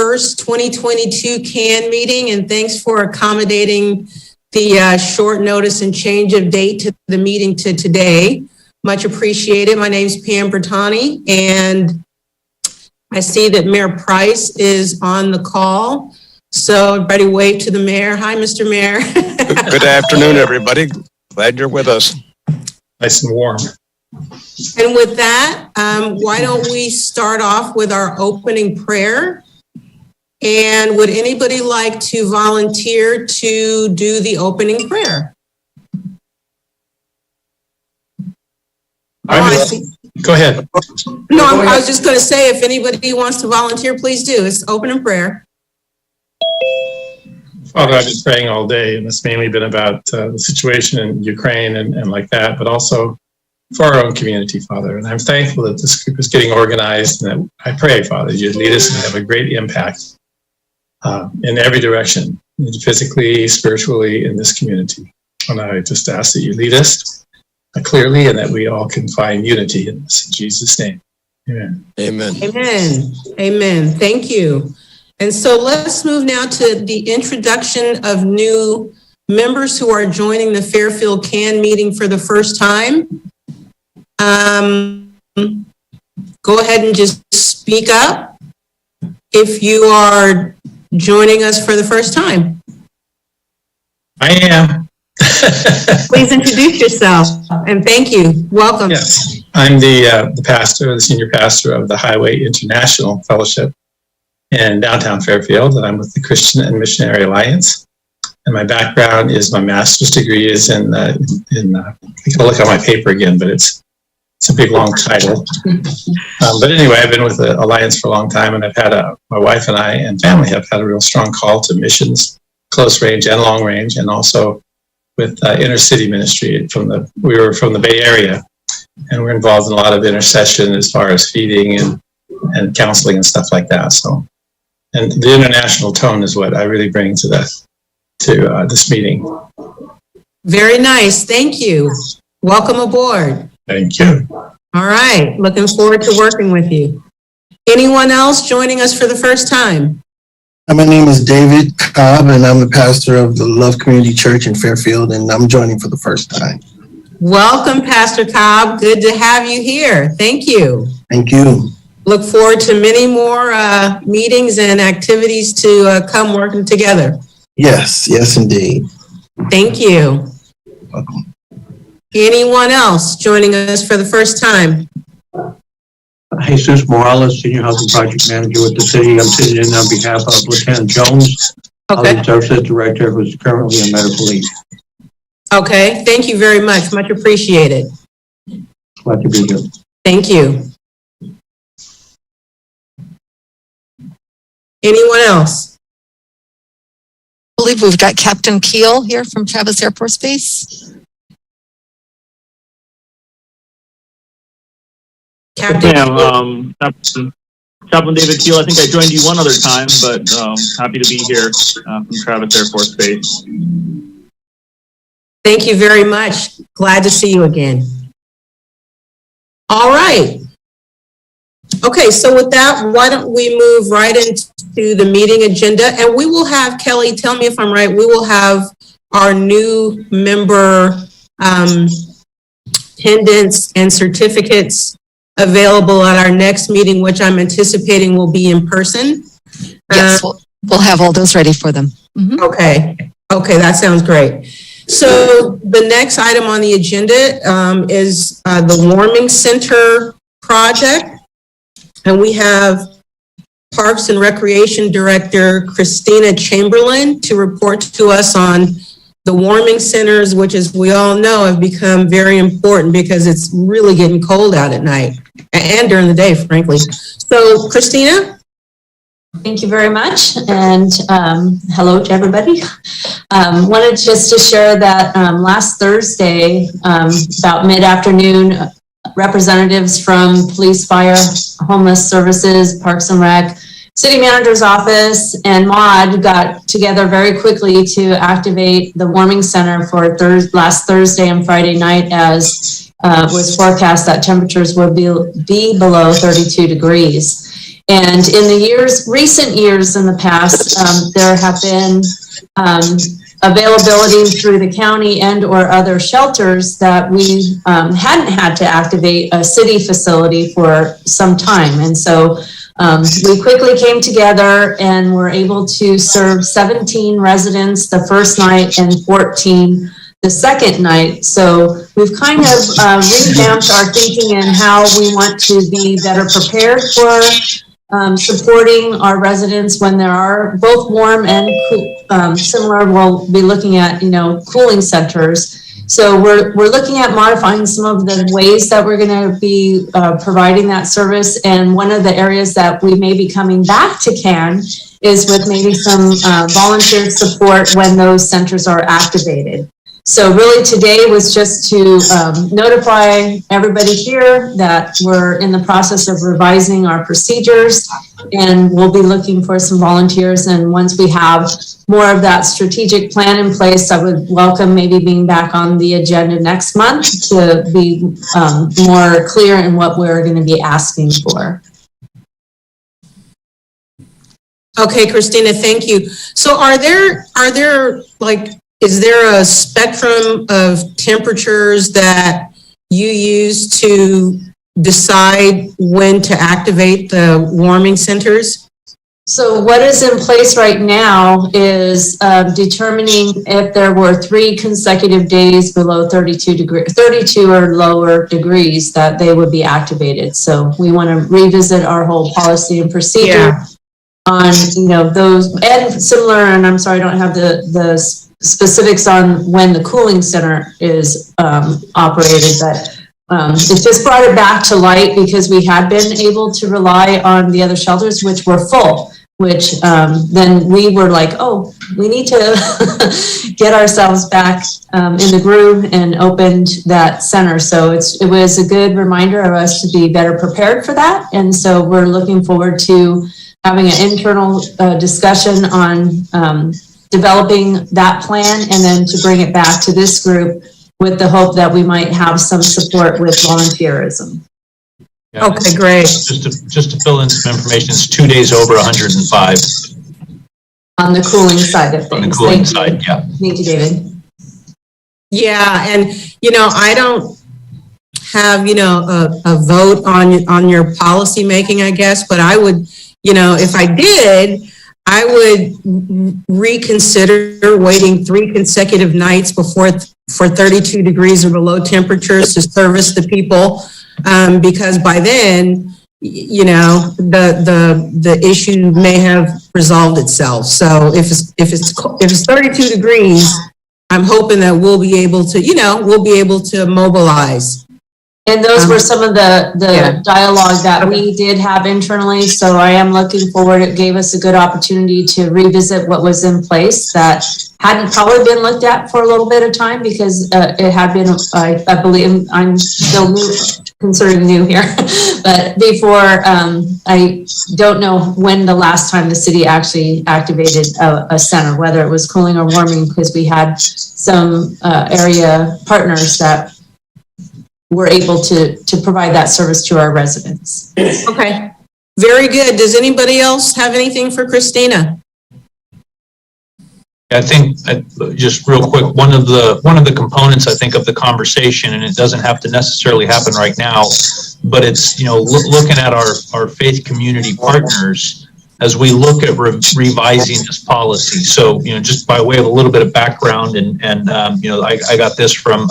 first 2022 CAN meeting, and thanks for accommodating the short notice and change of date to the meeting to today. Much appreciated. My name is Pam Bertani, and I see that Mayor Price is on the call. So everybody wave to the mayor. Hi, Mr. Mayor. Good afternoon, everybody. Glad you're with us. Nice and warm. And with that, why don't we start off with our opening prayer? And would anybody like to volunteer to do the opening prayer? Go ahead. No, I was just going to say, if anybody wants to volunteer, please do. It's opening prayer. Father, I've been praying all day, and it's mainly been about the situation in Ukraine and like that, but also for our own community, Father. And I'm thankful that this group is getting organized, and that I pray, Father, you'd lead us and have a great impact in every direction, physically, spiritually, in this community. And I just ask that you lead us clearly, and that we all can find unity in this. In Jesus' name, amen. Amen. Amen. Amen. Thank you. And so let's move now to the introduction of new members who are joining the Fairfield CAN meeting for the first time. Go ahead and just speak up if you are joining us for the first time. I am. Please introduce yourself and thank you. Welcome. Yes, I'm the pastor, the senior pastor of the Highway International Fellowship in downtown Fairfield, and I'm with the Christian and Missionary Alliance. And my background is my master's degree is in I think I'll look at my paper again, but it's a big long title. But anyway, I've been with the Alliance for a long time, and I've had my wife and I and family have had a real strong call to missions, close range and long range, and also with inner city ministry. We were from the Bay Area, and we're involved in a lot of intercession as far as feeding and counseling and stuff like that. So, and the international tone is what I really bring to this meeting. Very nice. Thank you. Welcome aboard. Thank you. All right. Looking forward to working with you. Anyone else joining us for the first time? My name is David Cobb, and I'm the pastor of the Love Community Church in Fairfield, and I'm joining for the first time. Welcome, Pastor Cobb. Good to have you here. Thank you. Thank you. Look forward to many more meetings and activities to come working together. Yes, indeed. Thank you. Welcome. Anyone else joining us for the first time? Jesus Morales, Senior Housing Project Manager with the city. I'm sitting in on behalf of Lieutenant Jones, Housing Services Director, who's currently on medical leave. Okay, thank you very much. Much appreciated. Glad to be here. Thank you. Anyone else? I believe we've got Captain Keel here from Travis Air Force Base. Captain Keel. Chaplain David Keel. I think I joined you one other time, but happy to be here from Travis Air Force Base. Thank you very much. Glad to see you again. All right. Okay, so with that, why don't we move right into the meeting agenda, and we will have, Kelly, tell me if I'm right, we will have our new member pendants and certificates available at our next meeting, which I'm anticipating will be in person. Yes, we'll have all those ready for them. Mm-hmm. Okay, that sounds great. So the next item on the agenda is the Warming Center project. And we have Parks and Recreation Director Christina Chamberlain to report to us on the warming centers, which, as we all know, have become very important because it's really getting cold out at night and during the day, frankly. So, Christina? Thank you very much, and hello to everybody. Wanted just to share that last Thursday, about mid-afternoon, representatives from police, fire, homeless services, Parks and Rec, city manager's office, and MAUD got together very quickly to activate the warming center for last Thursday and Friday night, as was forecast that temperatures would be below 32 degrees. And in the recent years in the past, there have been availability through the county and or other shelters that we hadn't had to activate a city facility for some time. And so we quickly came together and were able to serve 17 residents the first night and 14 the second night. So we've kind of revamped our thinking and how we want to be better prepared for supporting our residents when there are both warm and similar. We'll be looking at, cooling centers. So we're looking at modifying some of the ways that we're going to be providing that service. And one of the areas that we may be coming back to CAN is with maybe some volunteer support when those centers are activated. So really today was just to notify everybody here that we're in the process of revising our procedures, and we'll be looking for some volunteers. And once we have more of that strategic plan in place, I would welcome maybe being back on the agenda next month to be more clear in what we're going to be asking for. Okay, Christina, thank you. So are there is there a spectrum of temperatures that you use to decide when to activate the warming centers? So what is in place right now is determining if there were 3 consecutive days below 32 or lower degrees that they would be activated. So we want to revisit our whole policy and procedure on, those, and similar, and I'm sorry, I don't have the specifics on when the cooling center is operated, but it just brought it back to light because we had been able to rely on the other shelters, which were full, which then we were like, oh, we need to get ourselves back in the groove, and opened that center. So it was a good reminder of us to be better prepared for that. And so we're looking forward to having an internal discussion on developing that plan, and then to bring it back to this group with the hope that we might have some support with volunteerism. Yeah, Okay, great. Just to fill in some information, it's 2 days over 105 On the cooling side of things. on the cooling side. Yeah. Thank you, David. Yeah, and I don't have a vote on your policy making, I guess, but I would, if I did, I would reconsider waiting 3 consecutive nights for 32 degrees or below temperatures to service the people, because by then, the issue may have resolved itself. So if it's 32 degrees, I'm hoping that we'll be able to mobilize. And those were some of the dialogue that we did have internally. So I am looking forward. It gave us a good opportunity to revisit what was in place that hadn't probably been looked at for a little bit of time, because it had been, I believe, I'm still new, considered new here, but before, I don't know when the last time the city actually activated a center, whether it was cooling or warming, because we had some area partners that we're able to provide that service to our residents. Okay, very good. Does anybody else have anything for Christina? I think just real quick, one of the components I think of the conversation, and it doesn't have to necessarily happen right now, but it's looking at our faith community partners as we look at revising this policy. So just by way of a little bit of background, and I got this from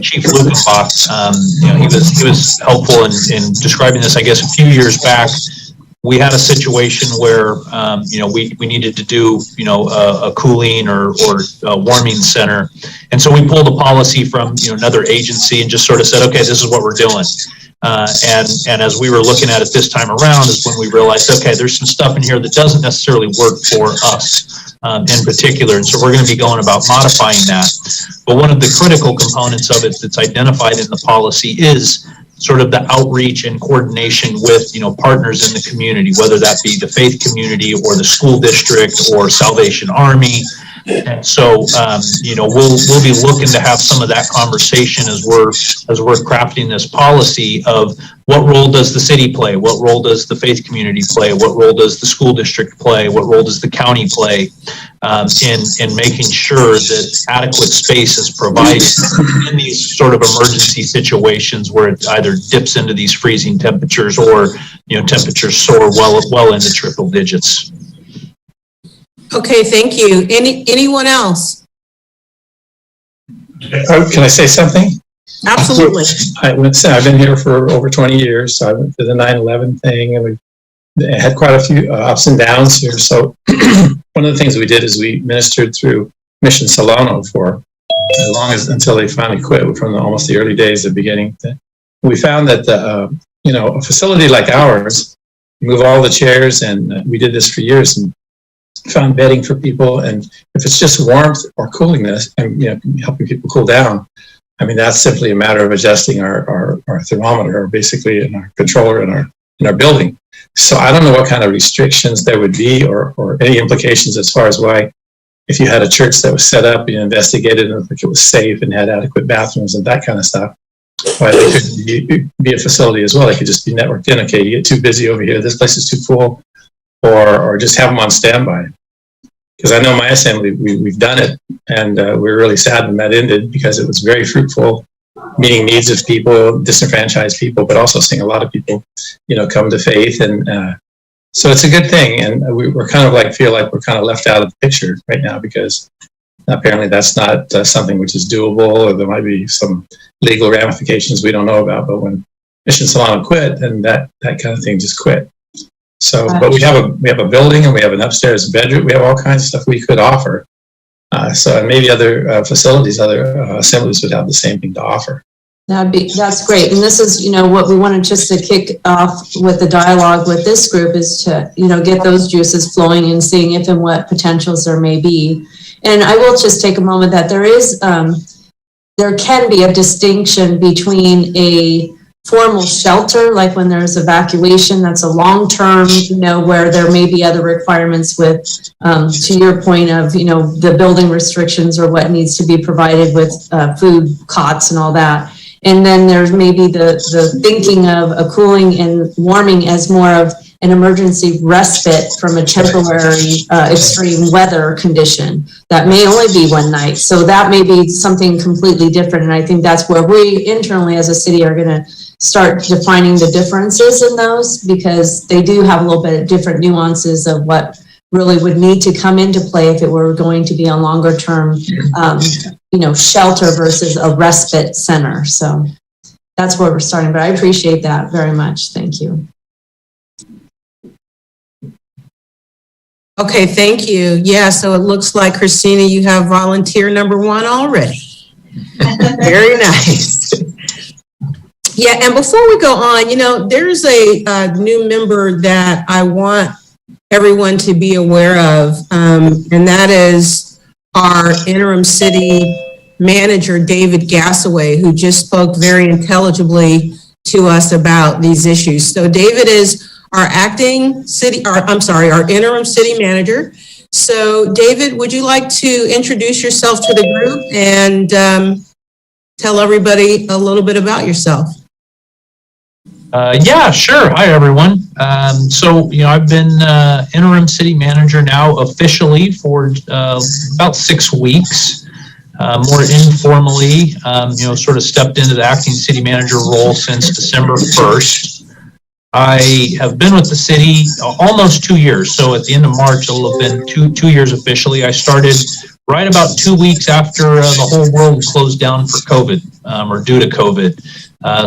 Chief Lukenbach. He was helpful in describing this. I guess a few years back, we had a situation where we needed to do a cooling or a warming center, and so we pulled a policy from another agency and just sort of said, okay, this is what we're doing. And as we were looking at it this time around is when we realized, okay, there's some stuff in here that doesn't necessarily work for us in particular. And so we're going to be going about modifying that. But one of the critical components of it that's identified in the policy is sort of the outreach and coordination with, partners in the community, whether that be the faith community or the school district or Salvation Army. And so, we'll be looking to have some of that conversation as we're crafting this policy of what role does the city play? What role does the faith community play? What role does the school district play? What role does the county play in making sure that adequate space is provided in these sort of emergency situations where it either dips into these freezing temperatures or, temperatures soar well into triple digits. Okay, thank you. Anyone else? Can I say something? Absolutely. I've been here for over 20 years. So I went to the 9/11 thing, and we had quite a few ups and downs here. So one of the things we did is we ministered through Mission Solano for until they finally quit from almost the early days, the beginning. We found that a facility like ours, move all the chairs, and we did this for years, and found bedding for people. And if it's just warmth or coolingness and helping people cool down, I mean, that's simply a matter of adjusting our thermometer, or basically in our controller in our building. So I don't know what kind of restrictions there would be, or any implications as far as why, if you had a church that was set up, investigated and if it was safe and had adequate bathrooms and that kind of stuff, why they couldn't be a facility as well. They could just be networked in. Okay, you get too busy over here, this place is too full, or just have them on standby. Because I know my assembly, we've done it, and we're really sad when that ended, because it was very fruitful, meeting needs of people, disenfranchised people, but also seeing a lot of people, come to faith. And so it's a good thing. And we're kind of feel like we're kind of left out of the picture right now, because apparently that's not something which is doable, or there might be some legal ramifications we don't know about. But when Mission Solano quit, then that kind of thing just quit. So, but we have a building, and we have an upstairs bedroom. We have all kinds of stuff we could offer. And maybe other facilities, other assemblies would have the same thing to offer. That's great. And this is, what we wanted just to kick off with the dialogue with this group is to, get those juices flowing and seeing if and what potentials there may be. And I will just take a moment that there can be a distinction between a formal shelter, like when there's evacuation, that's a long-term, where there may be other requirements with, to your point of, the building restrictions or what needs to be provided with food, cots and all that. And then there's maybe the thinking of a cooling and warming as more of an emergency respite from a temporary extreme weather condition that may only be one night. So that may be something completely different. And I think that's where we internally as a city are going to start defining the differences in those, because they do have a little bit of different nuances of what really would need to come into play if it were going to be a longer term, shelter versus a respite center. So that's where we're starting, but I appreciate that very much. Thank you. Okay, thank you. Yeah, so it looks like, Christina, you have volunteer number 1 already. Very nice. Yeah, and before we go on, there's a new member that I want everyone to be aware of, and that is our interim city manager, David Gassaway, who just spoke very intelligibly to us about these issues. So David is our interim city manager. So David, would you like to introduce yourself to the group and tell everybody a little bit about yourself? Yeah, sure. Hi, everyone. I've been interim city manager now officially for about 6 weeks. More informally, sort of stepped into the acting city manager role since December 1st. I have been with the city almost 2 years. So at the end of March, it'll have been two years officially. I started right about 2 weeks after the whole world closed down for COVID, or due to COVID.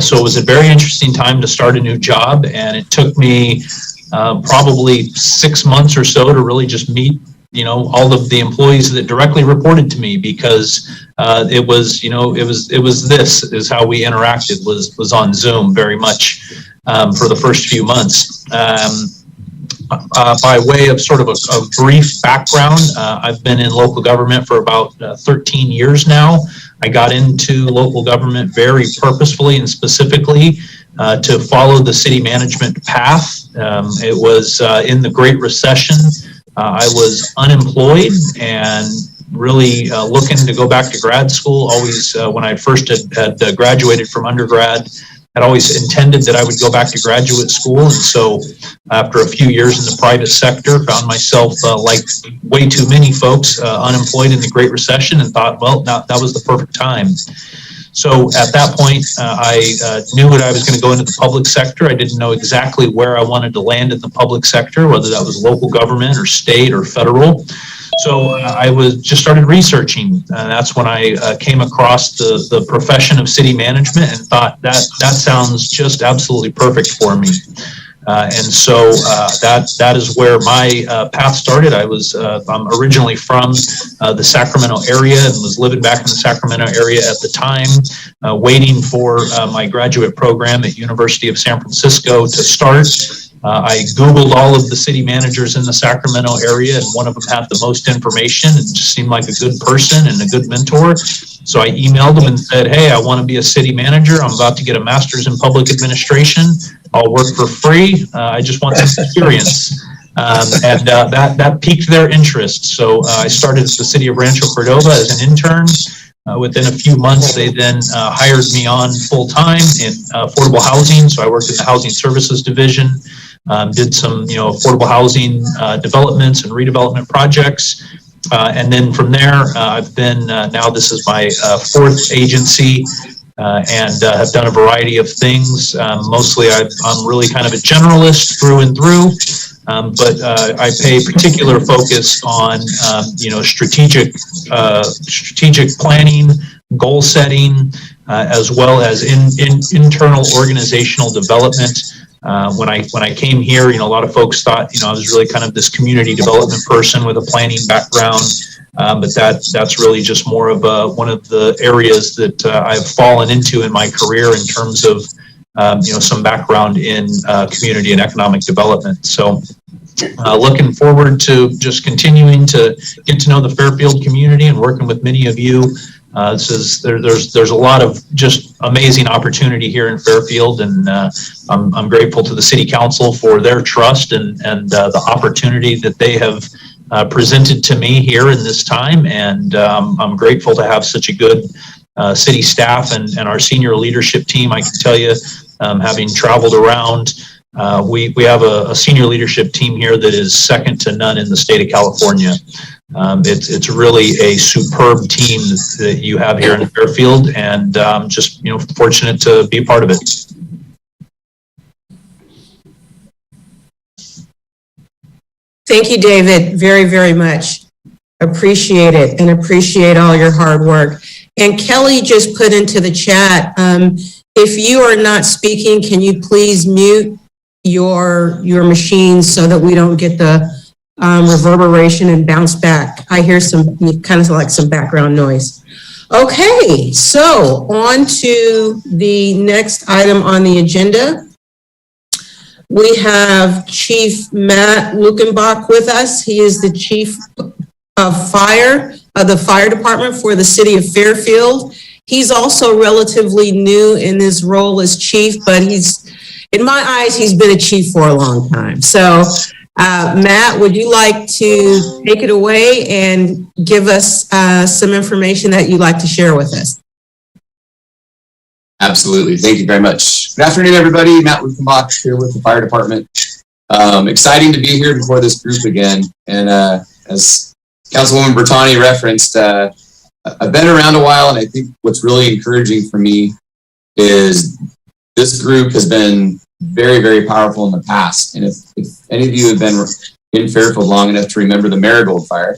So it was a very interesting time to start a new job, and it took me probably 6 months or so to really just meet, all of the employees that directly reported to me, because it was this is how we interacted was on Zoom very much for the first few months. By way of sort of a brief background, I've been in local government for about 13 years now. I got into local government very purposefully and specifically to follow the city management path. It was in the Great Recession. I was unemployed and really looking to go back to grad school. Always, when I first had graduated from undergrad, I'd always intended that I would go back to graduate school. And so after a few years in the private sector, found myself, like way too many folks, unemployed in the Great Recession, and thought, well, that was the perfect time. So at that point, I knew that I was going to go into the public sector. I didn't know exactly where I wanted to land in the public sector, whether that was local government or state or federal. So I just started researching. That's when I came across the profession of city management and thought that sounds just absolutely perfect for me. And so that is where my path started. I'm originally from the Sacramento area and was living back in the Sacramento area at the time, waiting for my graduate program at University of San Francisco to start. I Googled all of the city managers in the Sacramento area, and one of them had the most information and just seemed like a good person and a good mentor. So I emailed them and said, hey, I want to be a city manager. I'm about to get a master's in public administration. I'll work for free. I just want some experience. And that piqued their interest. So I started at the city of Rancho Cordova as an intern. Within a few months, they then hired me on full time in affordable housing. So I worked in the housing services division, did some affordable housing developments and redevelopment projects. And then from there, I've been, now this is my fourth agency, and have done a variety of things. Mostly I'm really kind of a generalist through and through, but I pay particular focus on, strategic planning, goal setting, as well as internal organizational development. When I came here, a lot of folks thought, I was really kind of this community development person with a planning background. But that's really just more of one of the areas that I've fallen into in my career in terms of, some background in community and economic development. So looking forward to just continuing to get to know the Fairfield community and working with many of you. There's a lot of just amazing opportunity here in Fairfield, and I'm grateful to the City Council for their trust and the opportunity that they have presented to me here in this time. And I'm grateful to have such a good city staff and our senior leadership team. I can tell you, having traveled around, we have a senior leadership team here that is second to none in the state of California. It's really a superb team that you have here in Fairfield, and just fortunate to be a part of it. Thank you, David, very, very much. Appreciate it, and appreciate all your hard work. And Kelly just put into the chat, if you are not speaking, can you please mute your machines so that we don't get the reverberation and bounce back. I hear some kind of like some background noise. Okay, so on to the next item on the agenda. We have Chief Matt Lukenbach with us. He is the Chief of Fire of the Fire Department for the City of Fairfield. He's also relatively new in his role as chief, but in my eyes, he's been a chief for a long time. So, Matt, would you like to take it away and give us some information that you'd like to share with us? Absolutely. Thank you very much. Good afternoon, everybody. Matt Lukenbach here with the fire department. Exciting to be here before this group again. And as Councilwoman Bertani referenced, I've been around a while, and I think what's really encouraging for me is this group has been very, very powerful in the past. And if any of you have been in Fairfield long enough to remember the Marigold Fire,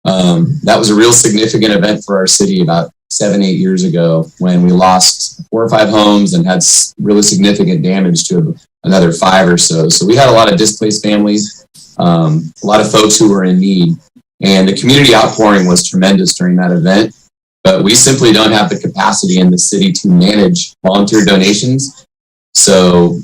that was a real significant event for our city about 7-8 years ago when we lost 4 or 5 homes and had really significant damage to another 5 or so. So we had a lot of displaced families, a lot of folks who were in need. And the community outpouring was tremendous during that event. But we simply don't have the capacity in the city to manage volunteer donations. So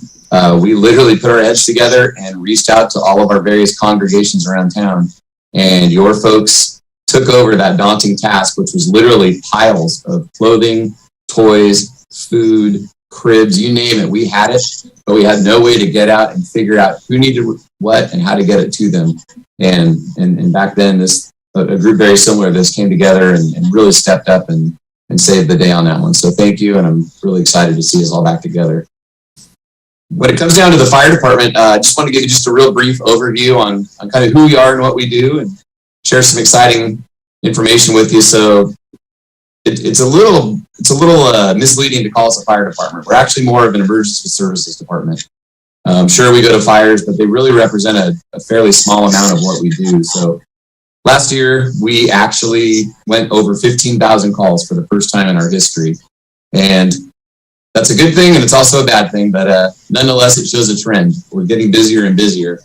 we literally put our heads together and reached out to all of our various congregations around town. And your folks took over that daunting task, which was literally piles of clothing, toys, food, cribs, you name it. We had it, but we had no way to get out and figure out who needed what and how to get it to them. And back then, this a group very similar to this came together and really stepped up and saved the day on that one. So thank you, and I'm really excited to see us all back together. When it comes down to the fire department, I just want to give you just a real brief overview on kind of who we are and what we do, and share some exciting information with you. So it's a little misleading to call us a fire department. We're actually more of an emergency services department. Sure, we go to fires, but they really represent a fairly small amount of what we do. So last year, we actually went over 15,000 calls for the first time in our history. And that's a good thing, and it's also a bad thing, but nonetheless, it shows a trend. We're getting busier and busier.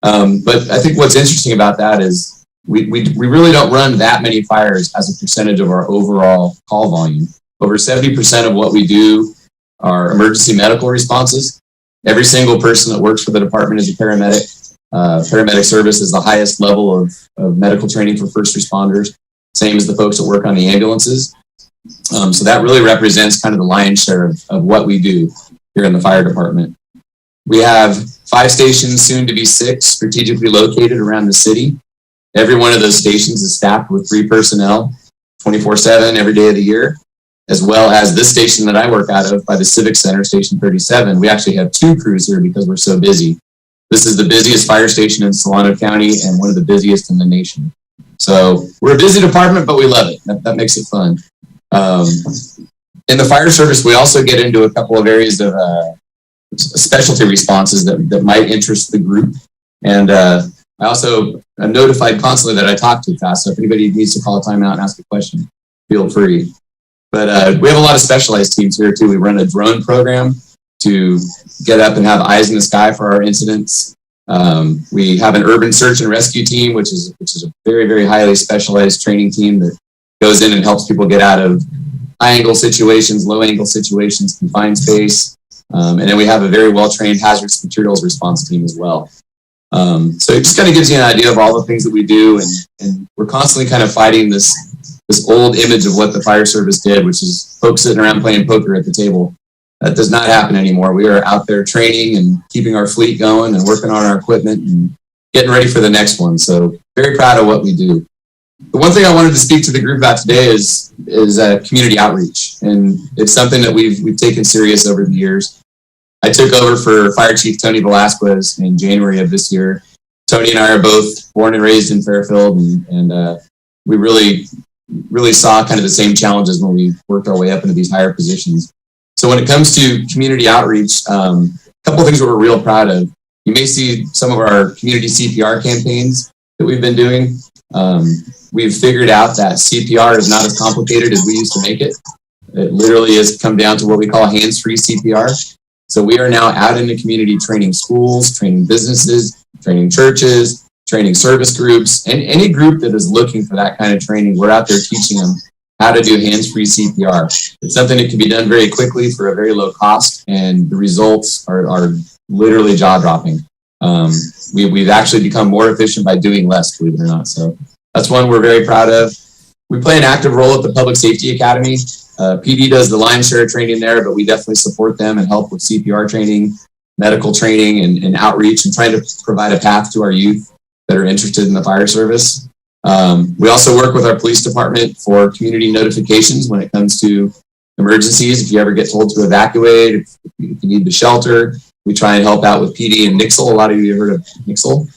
But I think what's interesting about that is we really don't run that many fires as a percentage of our overall call volume. Over 70% of what we do are emergency medical responses. Every single person that works for the department is a paramedic. Paramedic service is the highest level of medical training for first responders, same as the folks that work on the ambulances. So that really represents kind of the lion's share of what we do here in the fire department. We have 5 stations, soon to be 6, strategically located around the city. Every one of those stations is staffed with 3 personnel, 24/7, every day of the year, as well as this station that I work out of by the Civic Center, Station 37. We actually have 2 crews here because we're so busy. This is the busiest fire station in Solano County and one of the busiest in the nation. So we're a busy department, but we love it. That makes it fun. In the fire service, we also get into a couple of areas of specialty responses that might interest the group. And I also am notified constantly that I talk too fast. So if anybody needs to call a timeout and ask a question, feel free. But we have a lot of specialized teams here too. We run a drone program to get up and have eyes in the sky for our incidents. We have an urban search and rescue team, which is a very, very highly specialized training team that goes in and helps people get out of high angle situations, low angle situations, confined space. And then we have a very well-trained hazardous materials response team as well. So it just kind of gives you an idea of all the things that we do. And we're constantly kind of fighting this old image of what the fire service did, which is folks sitting around playing poker at the table. That does not happen anymore. We are out there training and keeping our fleet going and working on our equipment and getting ready for the next one. So very proud of what we do. The one thing I wanted to speak to the group about today is community outreach. And it's something that we've taken serious over the years. I took over for Fire Chief Tony Velasquez in January of this year. Tony and I are both born and raised in Fairfield, and we really saw kind of the same challenges when we worked our way up into these higher positions. So when it comes to community outreach, a couple of things that we're real proud of. You may see some of our community CPR campaigns that we've been doing. We've figured out that CPR is not as complicated as we used to make it. It literally has come down to what we call hands-free CPR. So we are now out in the community training schools, training businesses, training churches, training service groups, and any group that is looking for that kind of training. We're out there teaching them how to do hands-free CPR. It's something that can be done very quickly for a very low cost, and the results are literally jaw-dropping. We've actually become more efficient by doing less, believe it or not. So that's one we're very proud of. We play an active role at the Public Safety Academy. PD does the lion's share of training there, but we definitely support them and help with CPR training, medical training, and outreach, and trying to provide a path to our youth that are interested in the fire service. We also work with our police department for community notifications when it comes to emergencies. If you ever get told to evacuate, if you need the shelter, we try and help out with PD and Nixle. A lot of you have heard of Nixle.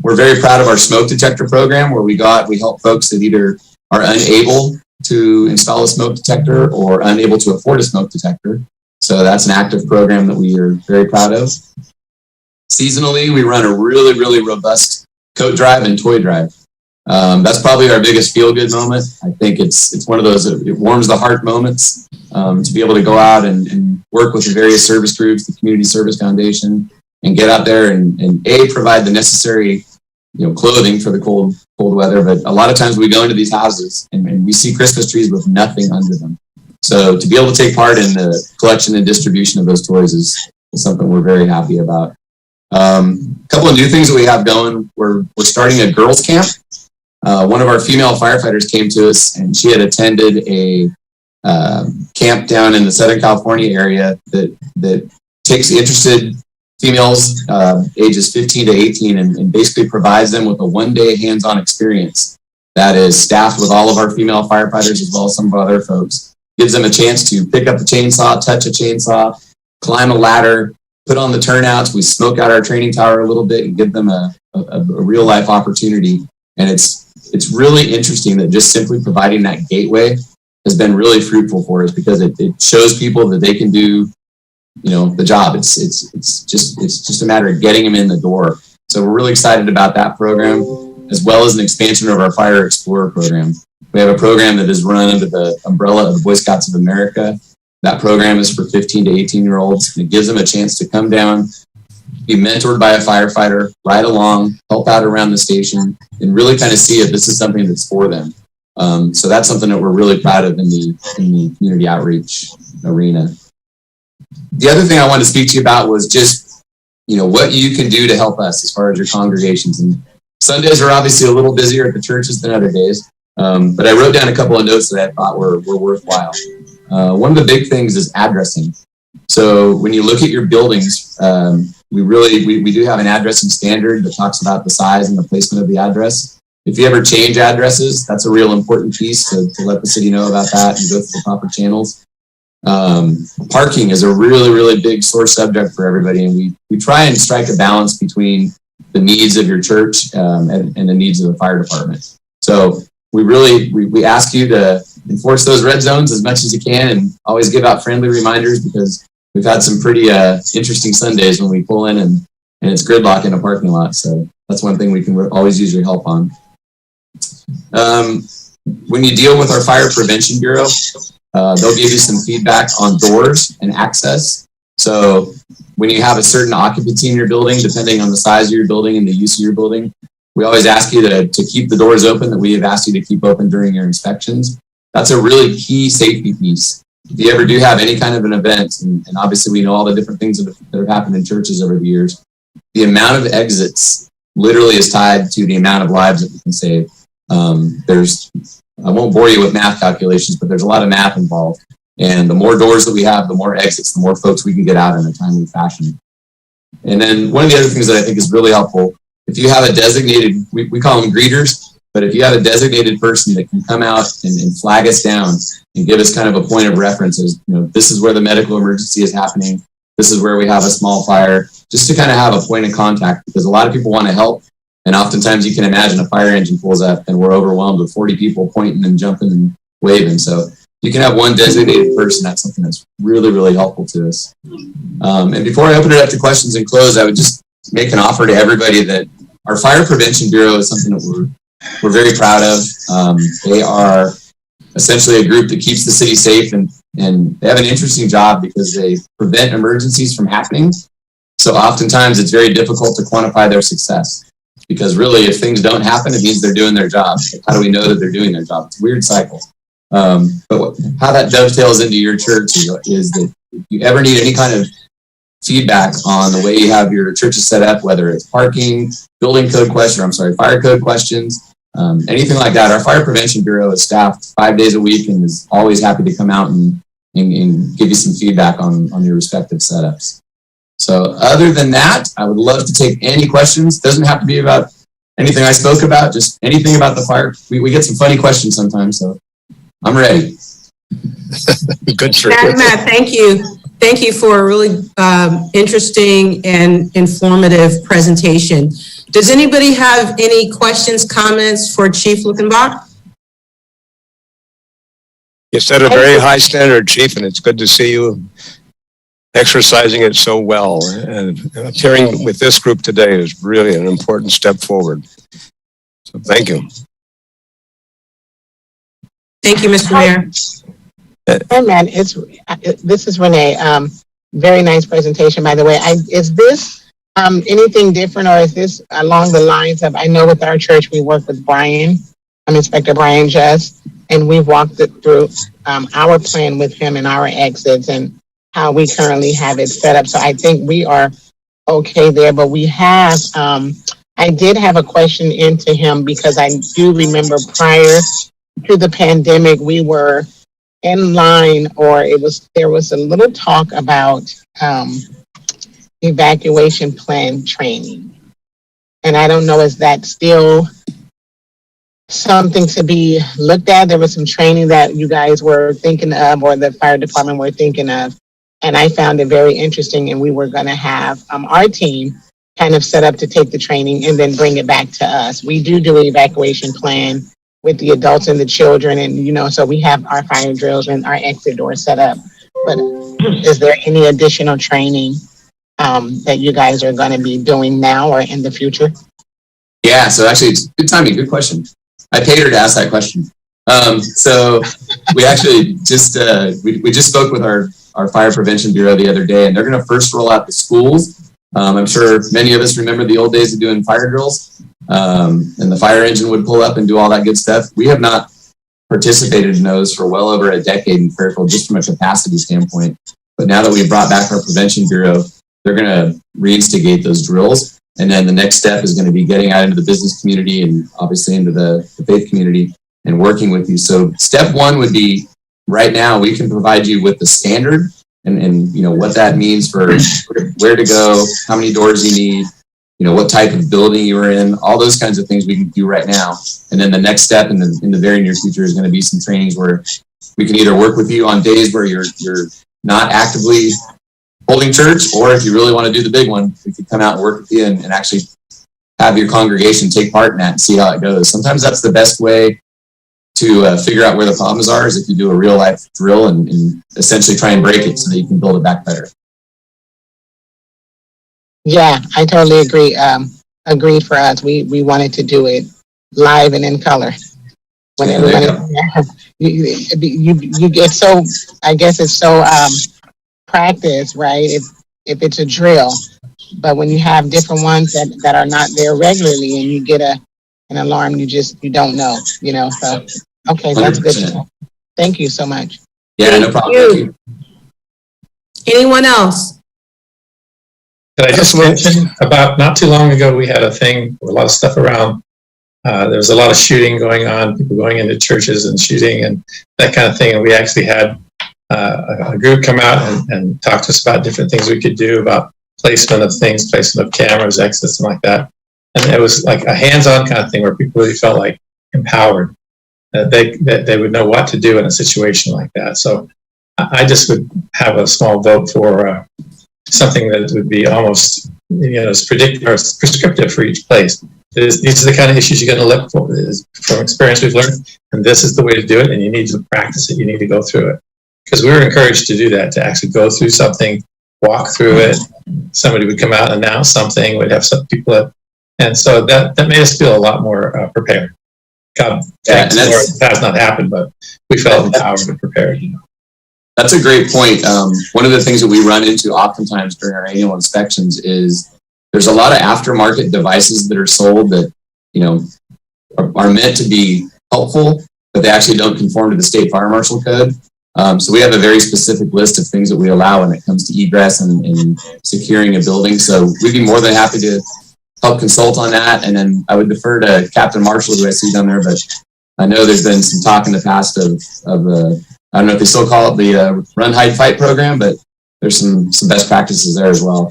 We're very proud of our smoke detector program, where we help folks that either are unable to install a smoke detector or unable to afford a smoke detector. So that's an active program that we are very proud of. Seasonally, we run a really, really robust coat drive and toy drive. That's probably our biggest feel-good moment. I think it's one of those, it warms the heart moments to be able to go out and work with the various service groups, the Community Service Foundation, and get out there and provide the necessary clothing for the cold weather. But a lot of times we go into these houses and we see Christmas trees with nothing under them. So to be able to take part in the collection and distribution of those toys is something we're very happy about. A couple of new things that we have going. We're starting a girls' camp. One of our female firefighters came to us, and she had attended a camp down in the Southern California area that takes interested females ages 15 to 18 and basically provides them with a one-day hands-on experience that is staffed with all of our female firefighters as well as some of our other folks. Gives them a chance to pick up a chainsaw, touch a chainsaw, climb a ladder, put on the turnouts. We smoke out our training tower a little bit and give them a real life opportunity. And it's really interesting that just simply providing that gateway has been really fruitful for us, because it shows people that they can do, the job. It's just a matter of getting them in the door. So we're really excited about that program, as well as an expansion of our Fire Explorer program. We have a program that is run under the umbrella of the Boy Scouts of America. That program is for 15 to 18-year-olds, and it gives them a chance to come down, be mentored by a firefighter, ride along, help out around the station, and really kind of see if this is something that's for them. So that's something that we're really proud of in the community outreach arena. The other thing I wanted to speak to you about was just, what you can do to help us as far as your congregations. And Sundays are obviously a little busier at the churches than other days, but I wrote down a couple of notes that I thought were worthwhile. One of the big things is addressing. So when you look at your buildings, we do have an addressing standard that talks about the size and the placement of the address. If you ever change addresses, that's a real important piece to let the city know about that and go through the proper channels. Parking is a really, really big sore subject for everybody, and we try and strike a balance between the needs of your church and the needs of the fire department. So we ask you to enforce those red zones as much as you can, and always give out friendly reminders, because we've had some pretty interesting Sundays when we pull in and it's gridlock in a parking lot. So that's one thing we can always use your help on. When you deal with our Fire Prevention Bureau, they'll give you some feedback on doors and access. So when you have a certain occupancy in your building, depending on the size of your building and the use of your building, we always ask you to keep the doors open that we have asked you to keep open during your inspections. That's a really key safety piece. If you ever do have any kind of an event, and obviously we know all the different things that have happened in churches over the years, the amount of exits literally is tied to the amount of lives that we can save. I won't bore you with math calculations, but there's a lot of math involved. And the more doors that we have, the more exits, the more folks we can get out in a timely fashion. And then one of the other things that I think is really helpful, if you have a designated, we call them greeters, but if you have a designated person that can come out and flag us down and give us kind of a point of reference, as this is where the medical emergency is happening, this is where we have a small fire, just to kind of have a point of contact, because a lot of people want to help. And oftentimes you can imagine a fire engine pulls up and we're overwhelmed with 40 people pointing and jumping and waving. So you can have one designated person. That's something that's really, really helpful to us. And before I open it up to questions and close, I would just make an offer to everybody that our Fire Prevention Bureau is something that we're very proud of. They are essentially a group that keeps the city safe, and they have an interesting job because they prevent emergencies from happening. So oftentimes it's very difficult to quantify their success. Because really, if things don't happen, it means they're doing their job. How do we know that they're doing their job? It's a weird cycle. But how that dovetails into your church is that if you ever need any kind of feedback on the way you have your churches set up, whether it's parking, building code questions, fire code questions, anything like that, our Fire Prevention Bureau is staffed 5 days a week and is always happy to come out and give you some feedback on your respective setups. So other than that, I would love to take any questions. Doesn't have to be about anything I spoke about, just anything about the fire. We get some funny questions sometimes, so I'm ready. Good, sir. Matt, thank you. Thank you for a really interesting and informative presentation. Does anybody have any questions, comments for Chief Luckenbach? You set a very high standard, Chief, and it's good to see you exercising it so well. And appearing with this group today is really an important step forward. So thank you. Thank you, Mr. Mayor. Hey, man, this is Renee. Very nice presentation, by the way. Is this anything different, or is this along the lines of, I know with our church, we work with Inspector Brian Just, and we've walked it through our plan with him and our exits and how we currently have it set up. So I think we are okay there, but we have, I did have a question into him because I do remember prior to the pandemic, we were in line, or there was a little talk about evacuation plan training. And I don't know, is that still something to be looked at. There was some training that you guys were thinking of, or the fire department were thinking of, and I found it very interesting. And we were going to have our team kind of set up to take the training and then bring it back to us. We do an evacuation plan with the adults and the children, and so we have our fire drills and our exit doors set up. But is there any additional training that you guys are going to be doing now or in the future? Yeah, so actually, it's good timing. Good question. I paid her to ask that question. So we actually just we just spoke with our fire prevention bureau the other day, and they're going to first roll out the schools. I'm sure many of us remember the old days of doing fire drills, and the fire engine would pull up and do all that good stuff. We have not participated in those for well over a decade in Fairfield, just from a capacity standpoint. But now that we've brought back our prevention bureau, they're going to reinstigate those drills. And then the next step is going to be getting out into the business community and obviously into the faith community and working with you. So step one would be, right now we can provide you with the standard and what that means for where to go, how many doors you need, what type of building you are in, all those kinds of things we can do right now. And then the next step in the very near future is going to be some trainings where we can either work with you on days where you're not actively holding church, or if you really want to do the big one, we could come out and work with you and actually have your congregation take part in that and see how it goes. Sometimes that's the best way to figure out where the problems are, is if you do a real life drill and essentially try and break it so that you can build it back better. Yeah, I totally agree. Agreed for us. We wanted to do it live and in color. When you get so, I guess it's so practice, right? If it's a drill, but when you have different ones that are not there regularly and you get an alarm, you don't know, so okay, that's 100%. Good to know. Thank you so much. Yeah, no problem. Thank you. Anyone else? Could I just mention, about not too long ago, we had a thing, a lot of stuff around. There was a lot of shooting going on, people going into churches and shooting and that kind of thing. And we actually had a group come out and talk to us about different things we could do about placement of things, placement of cameras, exits, and like that. And it was like a hands-on kind of thing where people really felt like empowered, that they would know what to do in a situation like that. So I just would have a small vote for something that would be almost, as predictive or prescriptive for each place. These are the kind of issues you're going to look for. From experience we've learned, and this is the way to do it, and you need to practice it, you need to go through it. Because we were encouraged to do that, to actually go through something, walk through it. Somebody would come out and announce something, we'd have some people, and so that made us feel a lot more prepared. God, thanks, Lord, it has not happened, but we felt empowered and prepared. That's a great point. One of the things that we run into oftentimes during our annual inspections is there's a lot of aftermarket devices that are sold that, are meant to be helpful, but they actually don't conform to the state fire marshal code. So we have a very specific list of things that we allow when it comes to egress and securing a building. So we'd be more than happy to help consult on that. And then I would defer to Captain Marshall, who I see down there, but I know there's been some talk in the past of I don't know if they still call it the Run, Hide, Fight program, but there's some best practices there as well.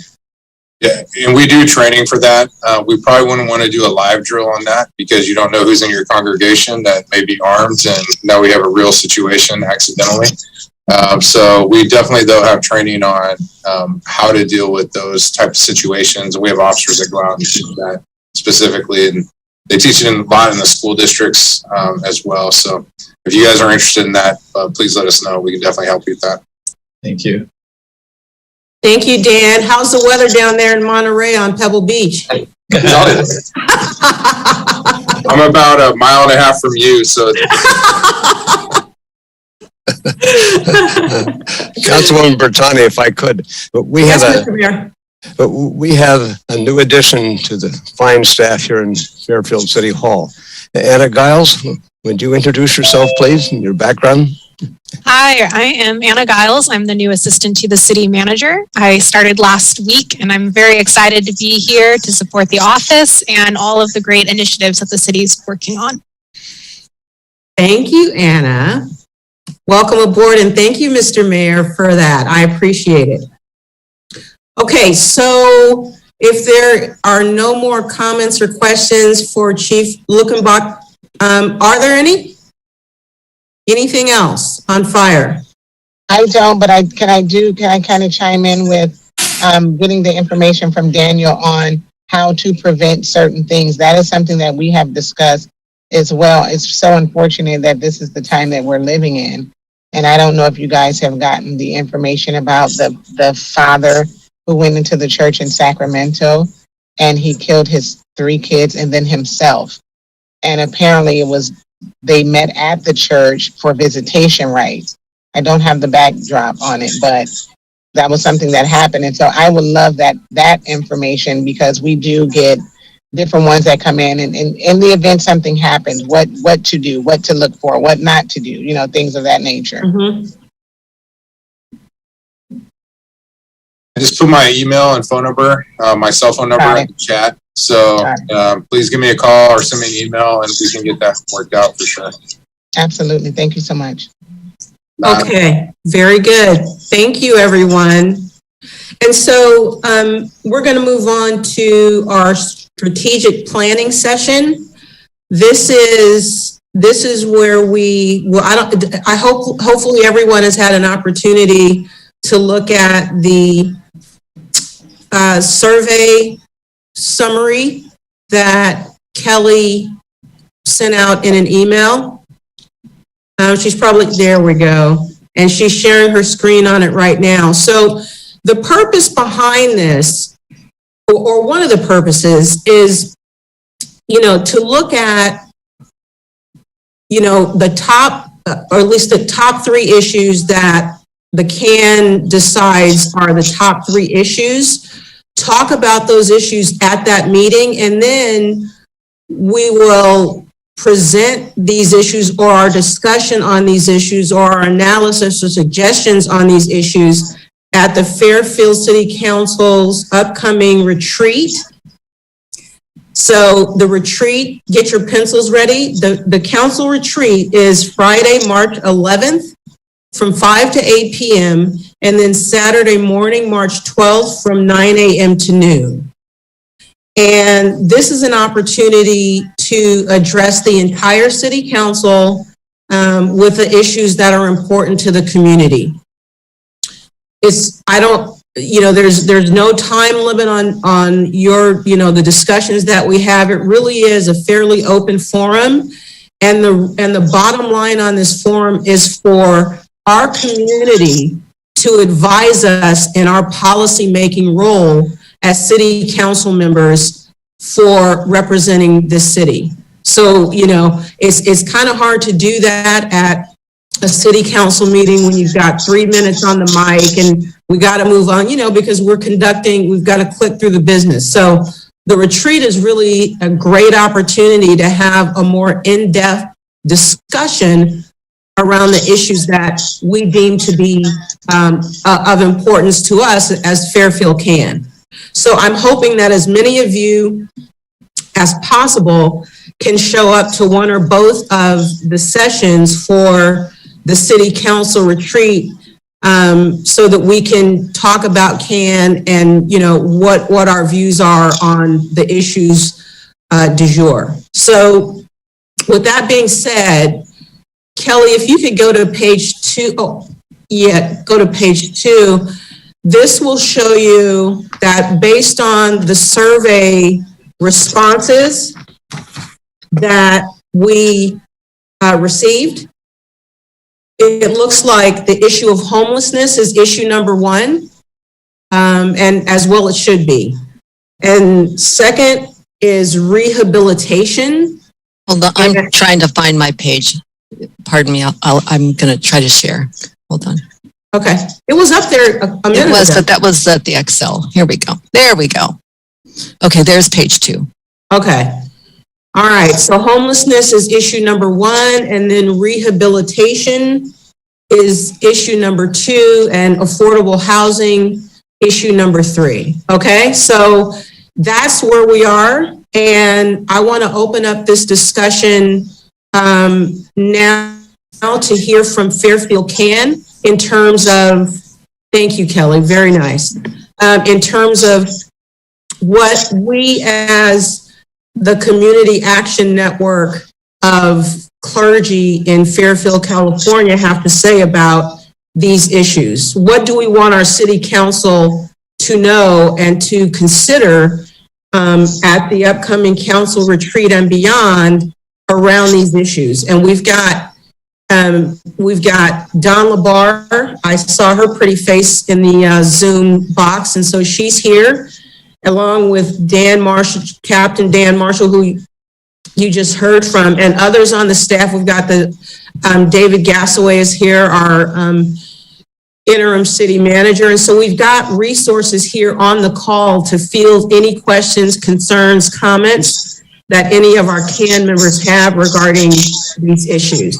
Yeah, and we do training for that. We probably wouldn't want to do a live drill on that because you don't know who's in your congregation that may be armed, and now we have a real situation accidentally. So we definitely, though, have training on how to deal with those types of situations. And we have officers that go out and teach that specifically, and they teach it a lot in the school districts as well. So if you guys are interested in that, please let us know. We can definitely help you with that. Thank you. Thank you, Dan. How's the weather down there in Monterey on Pebble Beach? I'm about a mile and a half from you, so. Councilwoman Bertani, if I could, but we have a new addition to the fine staff here in Fairfield City Hall. Anna Giles, would you introduce yourself, please, and your background? Hi, I am Anna Giles. I'm the new assistant to the city manager. I started last week, and I'm very excited to be here to support the office and all of the great initiatives that the city is working on. Thank you, Anna. Welcome aboard, and thank you, Mr. Mayor, for that. I appreciate it. Okay, so if there are no more comments or questions for Chief Luckenbach, Are there anything else on fire? I don't, but can I kind of chime in with getting the information from Daniel on how to prevent certain things? That is something that we have discussed as well. It's so unfortunate that this is the time that we're living in. And I don't know if you guys have gotten the information about the father who went into the church in Sacramento and he killed his 3 kids and then himself. And apparently they met at the church for visitation rights. I don't have the backdrop on it, but that was something that happened. And so I would love that information, because we do get different ones that come in, and in the event something happens, what to do, what to look for, what not to do, things of that nature. Mm-hmm. I just put my email and phone number, my cell phone number in the chat. So please give me a call or send me an email and we can get that worked out for sure. Absolutely. Thank you so much. Okay, very good. Thank you, everyone. And so we're going to move on to our strategic planning session. This is where hopefully everyone has had an opportunity to look at the survey summary that Kelly sent out in an email. She's probably, there we go. And she's sharing her screen on it right now. So the purpose behind this, or one of the purposes, is, to look at, the top, or at least the top 3 issues that the CAN decides are the top 3 issues, talk about those issues at that meeting, and then we will present these issues, or our discussion on these issues, or our analysis or suggestions on these issues at the Fairfield City Council's upcoming retreat. So the retreat, get your pencils ready. The council retreat is Friday, March 11th from 5 to 8 p.m. and then Saturday morning, March 12th from 9 a.m. to noon. And this is an opportunity to address the entire city council with the issues that are important to the community. There's no time limit on your, the discussions that we have. It really is a fairly open forum. And the bottom line on this forum is for our community to advise us in our policy-making role as city council members for representing the city. So, it's kind of hard to do that at a city council meeting when you've got 3 minutes on the mic and we got to move on, because we've got to click through the business. So the retreat is really a great opportunity to have a more in-depth discussion around the issues that we deem to be of importance to us as Fairfield CAN. So I'm hoping that as many of you as possible can show up to one or both of the sessions for the city council retreat, so that we can talk about CAN and what our views are on the issues du jour. So with that being said, Kelly, if you could go to page 2. Oh, yeah, go to page 2. This will show you that based on the survey responses that we received, it looks like the issue of homelessness is issue number 1, and as well it should be. And second is rehabilitation. Hold on, I'm trying to find my page. Pardon me, I'm going to try to share. Hold on. Okay, it was up there a minute ago. But that was the Excel. Here we go. There we go. Okay, there's page 2. Okay. All right, so homelessness is issue number 1, and then rehabilitation is issue number 2, and affordable housing issue number 3. Okay, so that's where we are, and I want to open up this discussion now to hear from Fairfield CAN in terms of, thank you, Kelly, very nice, in terms of what we as the Community Action Network of clergy in Fairfield, California have to say about these issues. What do we want our city council to know and to consider at the upcoming council retreat and beyond around these issues? And we've got Don LaBar. I saw her pretty face in the Zoom box, and so she's here, along with Dan Marshall, Captain Dan Marshall, who you just heard from, and others on the staff. We've got the David Gassaway is here, our interim city manager. And so we've got resources here on the call to field any questions, concerns, comments that any of our CAN members have regarding these issues.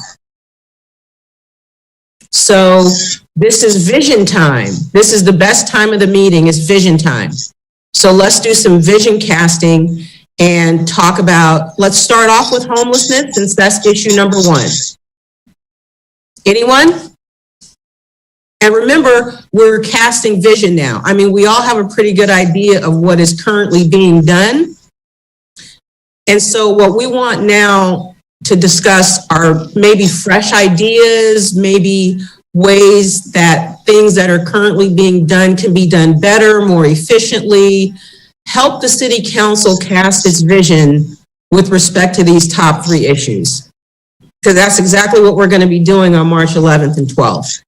So this is vision time. This is the best time of the meeting, is vision time. So let's do some vision casting and talk about, let's start off with homelessness, since that's issue number one. Anyone? And remember, we're casting vision now. I mean, we all have a pretty good idea of what is currently being done. And so what we want now to discuss are maybe fresh ideas, maybe ways that things that are currently being done can be done better, more efficiently. Help the city council cast its vision with respect to these top three issues. Because that's exactly what we're going to be doing on March 11th and 12th.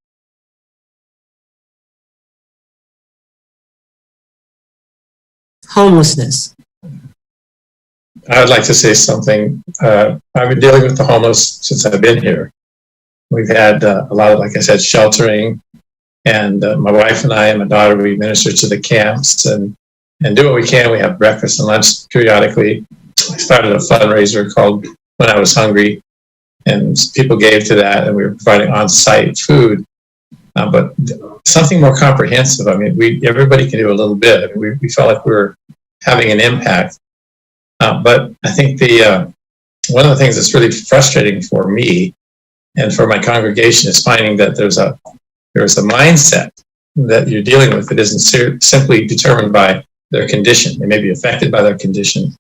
Homelessness. I would like to say something. I've been dealing with the homeless since I've been here. We've had a lot of, like I said, sheltering, and my wife and I and my daughter, we minister to the camps and do what we can. We have breakfast and lunch periodically. I started a fundraiser called When I Was Hungry, and people gave to that, and we were providing on-site food. But something more comprehensive. I mean, everybody can do a little bit. I mean, we felt like we were having an impact. But I think one of the things that's really frustrating for me and for my congregation is finding that there's a mindset that you're dealing with that isn't simply determined by their condition. They may be affected by their condition,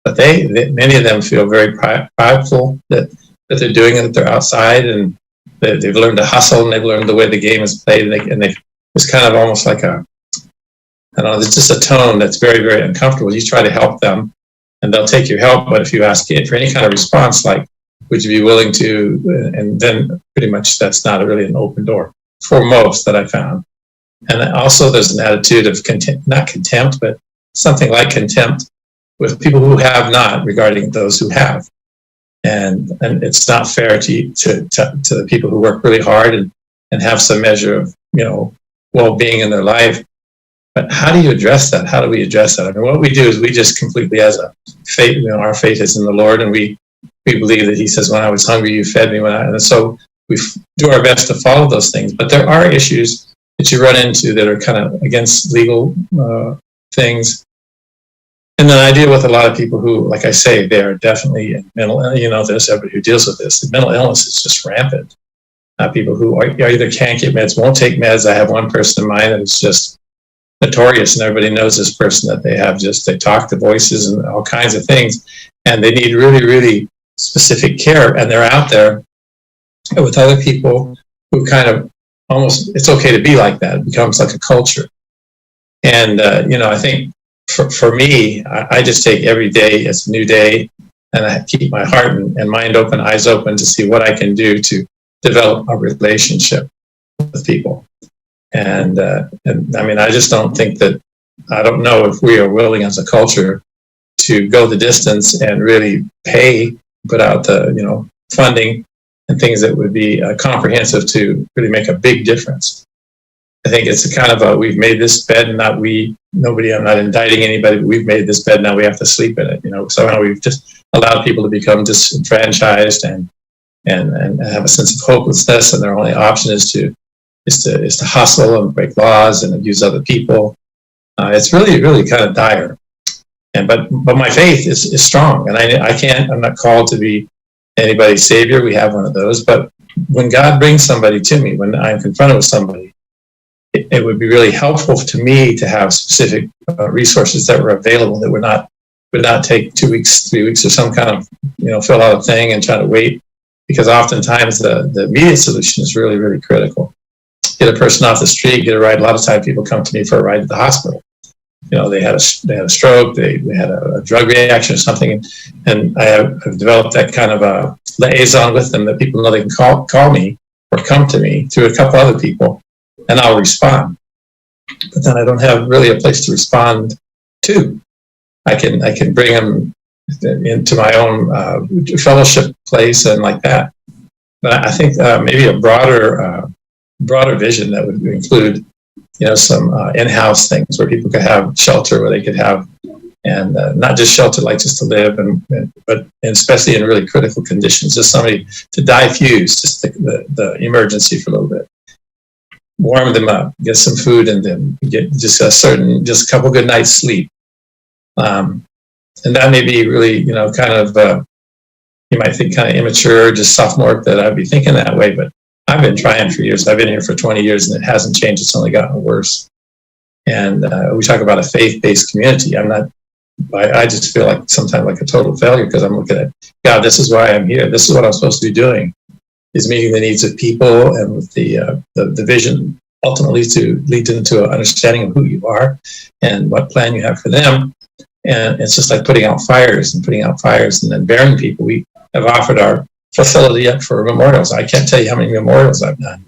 but many of them feel very prideful that they're doing it, that they're outside, and they've learned to hustle, and they've learned the way the game is played, and it's kind of almost like I don't know, there's just a tone that's very, very uncomfortable. You try to help them, and they'll take your help, but if you ask it for any kind of response, like, would you be willing to, and then pretty much that's not really an open door for most that I found. And also there's an attitude of not contempt, but something like contempt with people who have not regarding those who have. And it's not fair to the people who work really hard and have some measure of, well-being in their life. But how do you address that? How do we address that? I mean, what we do is we just completely, as a faith, our faith is in the Lord, and we believe that He says, when I was hungry, you fed me. And so we do our best to follow those things. But there are issues that you run into that are kind of against legal things. And then I deal with a lot of people who, like I say, they are definitely mental, there's everybody who deals with this. Mental illness is just rampant. People who either can't get meds, won't take meds. I have one person in mind that is just notorious, and everybody knows this person, that they talk to voices and all kinds of things, and they need really, really specific care, and they're out there with other people who kind of almost, it's okay to be like that. It becomes like a culture. And, I think for me, I just take every day as a new day, and I keep my heart and mind open, eyes open to see what I can do to develop a relationship with people. And I mean, I just don't think that, I don't know if we are willing as a culture to go the distance and really put out the, funding and things that would be comprehensive to really make a big difference. I think it's a kind of we've made this bed, and nobody, I'm not indicting anybody, but we've made this bed, now we have to sleep in it, somehow we've just allowed people to become disenfranchised and have a sense of hopelessness, and their only option is to hustle and break laws and abuse other people. It's really, really kind of dire. But my faith is strong, and I'm not called to be anybody's savior. We have one of those. But when God brings somebody to me, when I'm confronted with somebody, it would be really helpful to me to have specific resources that were available, that were not would not take 2 weeks, 3 weeks, or some kind of, fill out a thing and try to wait, because oftentimes the immediate solution is really, really critical. Get a person off the street, get a ride. A lot of times people come to me for a ride to the hospital. They had a stroke, they had a drug reaction or something, and I've developed that kind of a liaison with them, that people know they can call me or come to me through a couple other people, and I'll respond. But then I don't have really a place to respond to. I can bring them into my own fellowship place and like that. But I think maybe a broader vision that would include, some in-house things where people could have shelter, where they could have, and not just shelter like just to live, but especially in really critical conditions, just somebody to diffuse just the emergency for a little bit. Warm them up, get some food in them, get just a couple good nights sleep. And that may be really, kind of, you might think kind of immature, just sophomore, that I'd be thinking that way, but I've been trying for years. I've been here for 20 years and it hasn't changed. It's only gotten worse. And we talk about a faith-based community. I just feel like sometimes like a total failure, because I'm looking at, God, this is why I'm here. This is what I'm supposed to be doing, is meeting the needs of people, and with the vision ultimately to lead them to an understanding of who you are and what plan you have for them. And it's just like putting out fires and then burying people. We have offered our facility up for memorials. I can't tell you how many memorials I've done.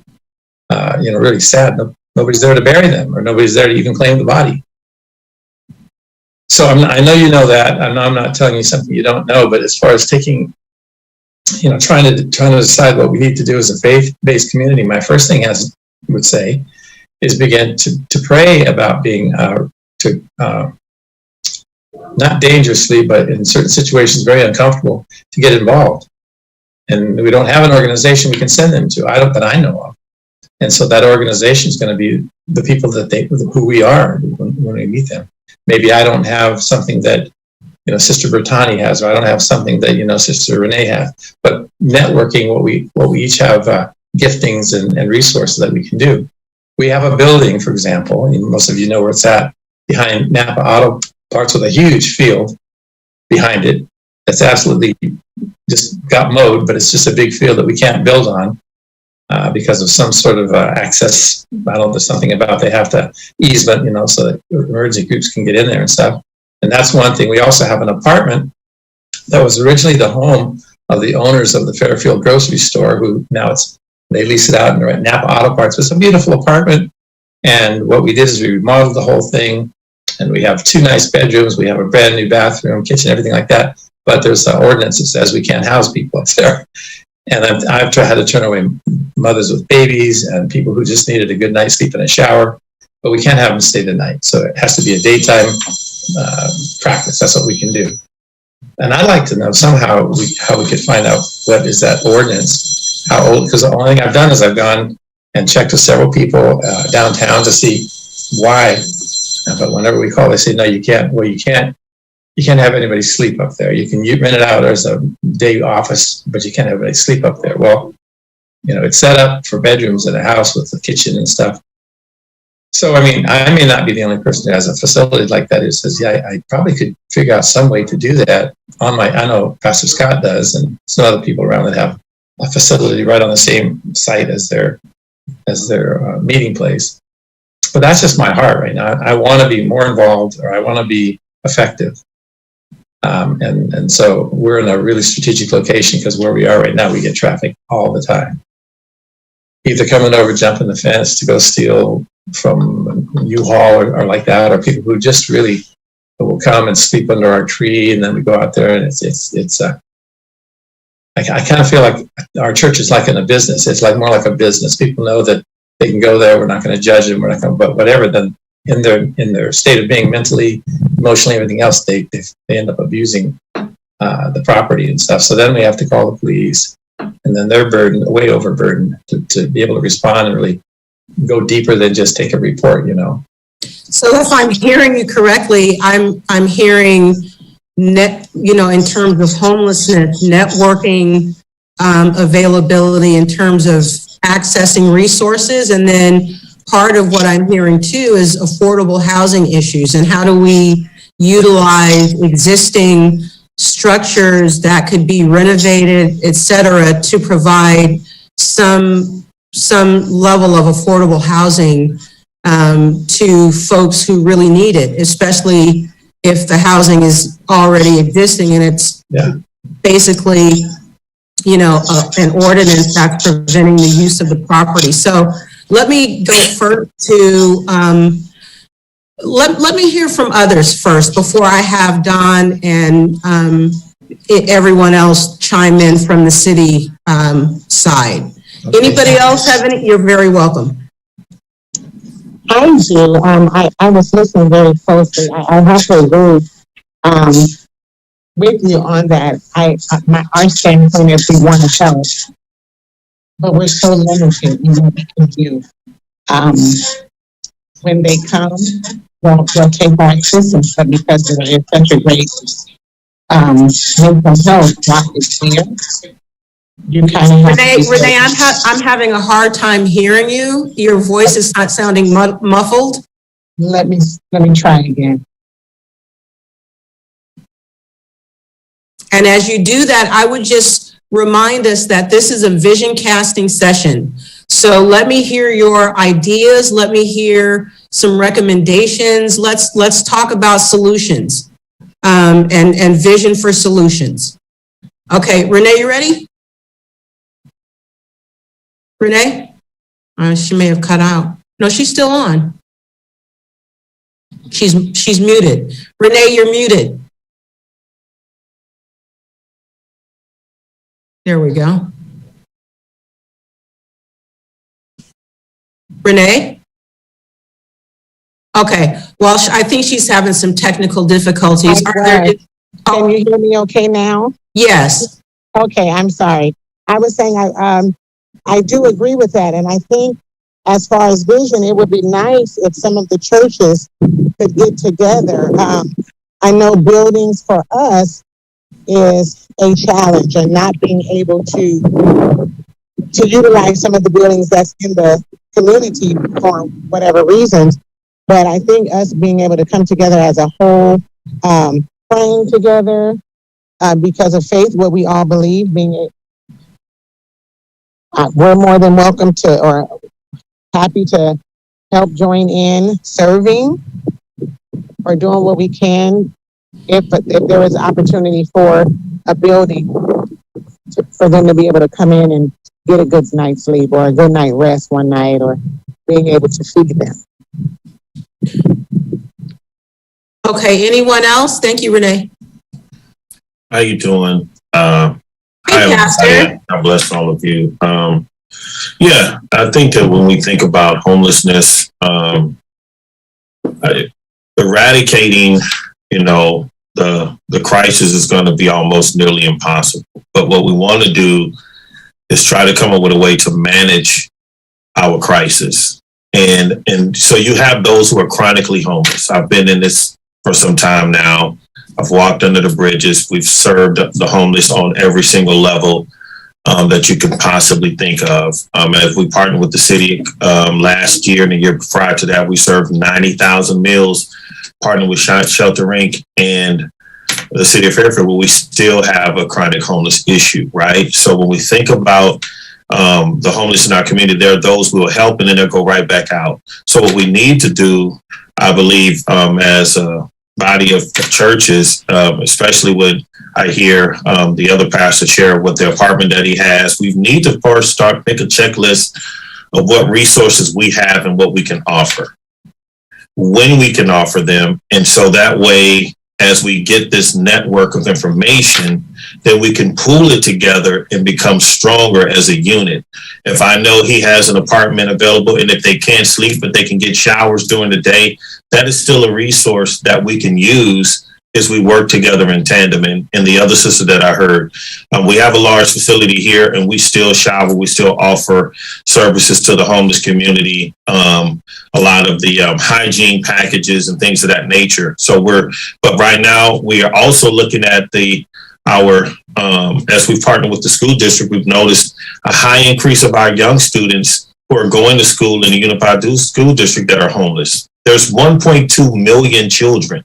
Really sad. Nobody's there to bury them, or nobody's there to even claim the body. So I know you know that. I'm not telling you something you don't know. But as far as taking, trying to decide what we need to do as a faith-based community, my first thing, as I would say, is begin to pray about being not dangerously, but in certain situations very uncomfortable, to get involved. And we don't have an organization we can send them to, that I know of. And so that organization is going to be the people who we are when we meet them. Maybe I don't have something that, Sister Bertani has, or I don't have something that, Sister Renee has, but networking what we each have giftings and resources that we can do. We have a building, for example, and most of you know where it's at, behind Napa Auto Parts, with a huge field behind it that's absolutely just got mowed, but it's just a big field that we can't build on because of some sort of access. I don't know, there's something about they have to easement, so that emergency groups can get in there and stuff. And that's one thing. We also have an apartment that was originally the home of the owners of the Fairfield grocery store, who now they lease it out, and they're at Napa Auto Parts. It's a beautiful apartment. And what we did is we remodeled the whole thing. And we have 2 nice bedrooms. We have a brand new bathroom, kitchen, everything like that. But there's an ordinance that says we can't house people up there. And I've had to turn away mothers with babies and people who just needed a good night's sleep and a shower. But we can't have them stay the night. So it has to be a daytime practice. That's what we can do. And I'd like to know somehow how we could find out what is that ordinance, how old, because the only thing I've done is I've gone and checked with several people downtown to see why. But whenever we call, they say, no, you can't. Well, you can't have anybody sleep up there. You can rent it out as a day office, but you can't have anybody sleep up there. Well, it's set up for bedrooms in a house with a kitchen and stuff. So, I may not be the only person who has a facility like that who says, yeah, I probably could figure out some way to do that I know Pastor Scott does, and some other people around that have a facility right on the same site as their meeting place. But that's just my heart right now. I want to be more involved, or I want to be effective. And so we're in a really strategic location, because where we are right now, we get traffic all the time. Either coming over, jumping the fence to go steal from U-Haul or like that, or people who just really will come and sleep under our tree, and then we go out there, and I kind of feel like our church is like in a business. It's like more like a business. People know that they can go there. We're not going to judge them. We're not going to, but whatever. Then in their state of being mentally, emotionally, everything else, they end up abusing the property and stuff. So then we have to call the police, and then they're way overburdened to be able to respond and really go deeper than just take a report. So if I'm hearing you correctly, I'm hearing in terms of homelessness, networking, availability in terms of accessing resources, and then part of what I'm hearing too is affordable housing issues, and how do we utilize existing structures that could be renovated, et cetera, to provide some level of affordable housing to folks who really need it, especially if the housing is already existing and it's basically, you know, an ordinance that's preventing the use of the property. So let me go first to, let me hear from others first before I have Don and everyone else chime in from the city side. Okay. Anybody else have any? You're very welcome. I do. I was listening very closely. I have to agree with you on that. Our standpoint is we want to help, but we're so limited in what we can do. When they come, they'll take our assistance, but because there is such a great mental health block is here, you kind of have Renee, I'm having a hard time hearing you. Your voice is not sounding muffled. Let me try again. And as you do that, I would just remind us that this is a vision casting session. So let me hear your ideas. Let me hear some recommendations. Let's talk about solutions and vision for solutions. Okay, Renee, you ready? Renee? She may have cut out. No, she's still on. She's muted. Renee, you're muted. There we go. Renee? Okay, well, I think she's having some technical difficulties. Can you hear me okay now? Yes. Okay, I'm sorry. I was saying I do agree with that. And I think as far as vision, it would be nice if some of the churches could get together. I know buildings for us is a challenge, and not being able to utilize some of the buildings that's in the community for whatever reasons. But I think us being able to come together as a whole, praying together because of faith, what we all believe, we're more than welcome to or happy to help join in serving or doing what we can if there is opportunity for a building for them to be able to come in and get a good night's sleep or a good night rest one night, or being able to feed them. Okay, anyone else? Thank you, Renee. How you doing? Hey, Pastor. God bless all of you. Yeah, I think that when we think about homelessness, eradicating, the crisis is going to be almost nearly impossible. But what we want to do is try to come up with a way to manage our crisis. And so you have those who are chronically homeless. I've been in this for some time now. I've walked under the bridges. We've served the homeless on every single level that you could possibly think of. As we partnered with the city last year and the year prior to that, we served 90,000 meals, partnered with Shelter Inc. and the city of Fairfield, where we still have a chronic homeless issue, right? So when we think about the homeless in our community, there are those who will help and then they'll go right back out. So what we need to do, I believe, as a body of churches, especially when I hear the other pastor share what the apartment that he has, we need to first make a checklist of what resources we have and what we can offer, when we can offer them. And so that way, as we get this network of information, then we can pool it together and become stronger as a unit. If I know he has an apartment available and if they can't sleep, but they can get showers during the day, that is still a resource that we can use as we work together in tandem. And the other sister that I heard, we have a large facility here and we still shower, we still offer services to the homeless community, a lot of the hygiene packages and things of that nature. But right now we are also looking at as we've partnered with the school district, we've noticed a high increase of our young students who are going to school in the Unified School District that are homeless. There's 1.2 million children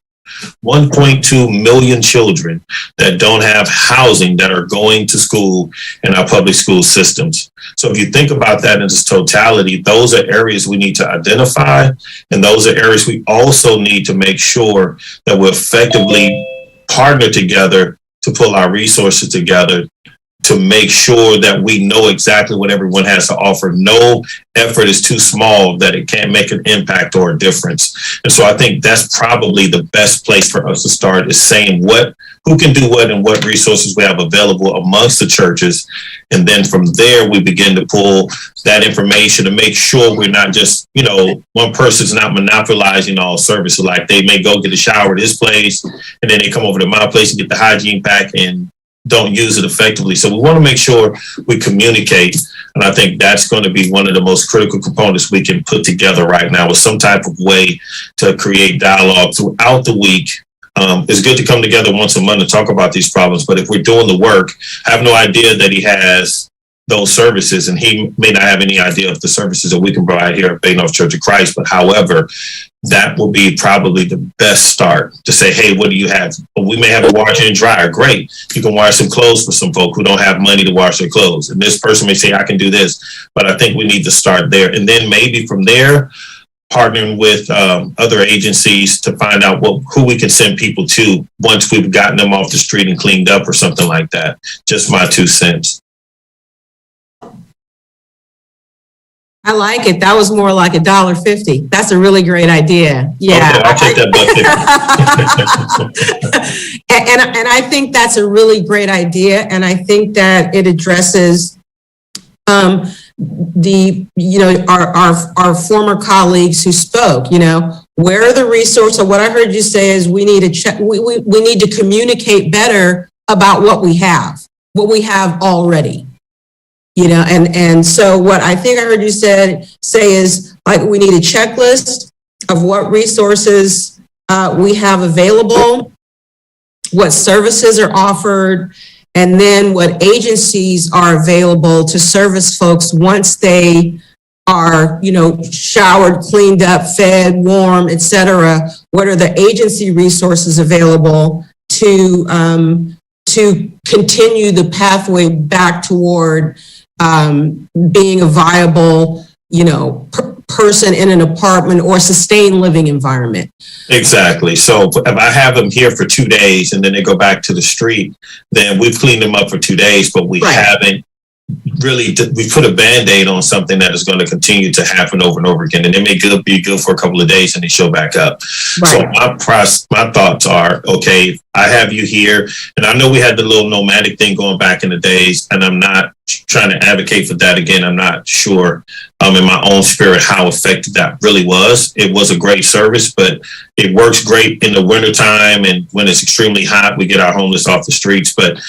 1.2 million children that don't have housing that are going to school in our public school systems. So if you think about that in its totality, those are areas we need to identify, and those are areas we also need to make sure that we're effectively partner together to pull our resources together to make sure that we know exactly what everyone has to offer. No effort is too small that it can't make an impact or a difference. And so I think that's probably the best place for us to start, is saying who can do what and what resources we have available amongst the churches. And then from there, we begin to pull that information to make sure we're not just, one person's not monopolizing all services. Like they may go get a shower at this place, and then they come over to my place and get the hygiene pack and don't use it effectively. So we want to make sure we communicate. And I think that's going to be one of the most critical components we can put together right now, is some type of way to create dialogue throughout the week. It's good to come together once a month to talk about these problems. But if we're doing the work, I have no idea that he has those services, and he may not have any idea of the services that we can provide here at Bay North Church of Christ. But however, that will be probably the best start to say, hey, what do you have? Well, we may have a washer and dryer. Great. You can wash some clothes for some folk who don't have money to wash their clothes. And this person may say, I can do this. But I think we need to start there. And then maybe from there, partnering with other agencies to find out who we can send people to once we've gotten them off the street and cleaned up or something like that. Just my 2 cents. I like it. That was more like $1.50. That's a really great idea. Yeah. Okay, I'll take that $1.50. and I think that's a really great idea. And I think that it addresses our former colleagues who spoke, where are the resources? What I heard you say is we need to check, we need to communicate better about what we have already. And so what I think I heard you say is, like, we need a checklist of what resources we have available, what services are offered, and then what agencies are available to service folks once they are, showered, cleaned up, fed, warm, et cetera. What are the agency resources available to continue the pathway back toward being a viable, person in an apartment or sustained living environment. Exactly. So if I have them here for 2 days and then they go back to the street, then we've cleaned them up for 2 days, but we haven't really, we put a Band-Aid on something that is going to continue to happen over and over again. And it may be good for a couple of days and they show back up. Right. So my thoughts are, okay, I have you here, and I know we had the little nomadic thing going back in the days, and I'm not trying to advocate for that again. I'm not sure in my own spirit how effective that really was. It was a great service, but it works great in the wintertime, and when it's extremely hot, we get our homeless off the streets. But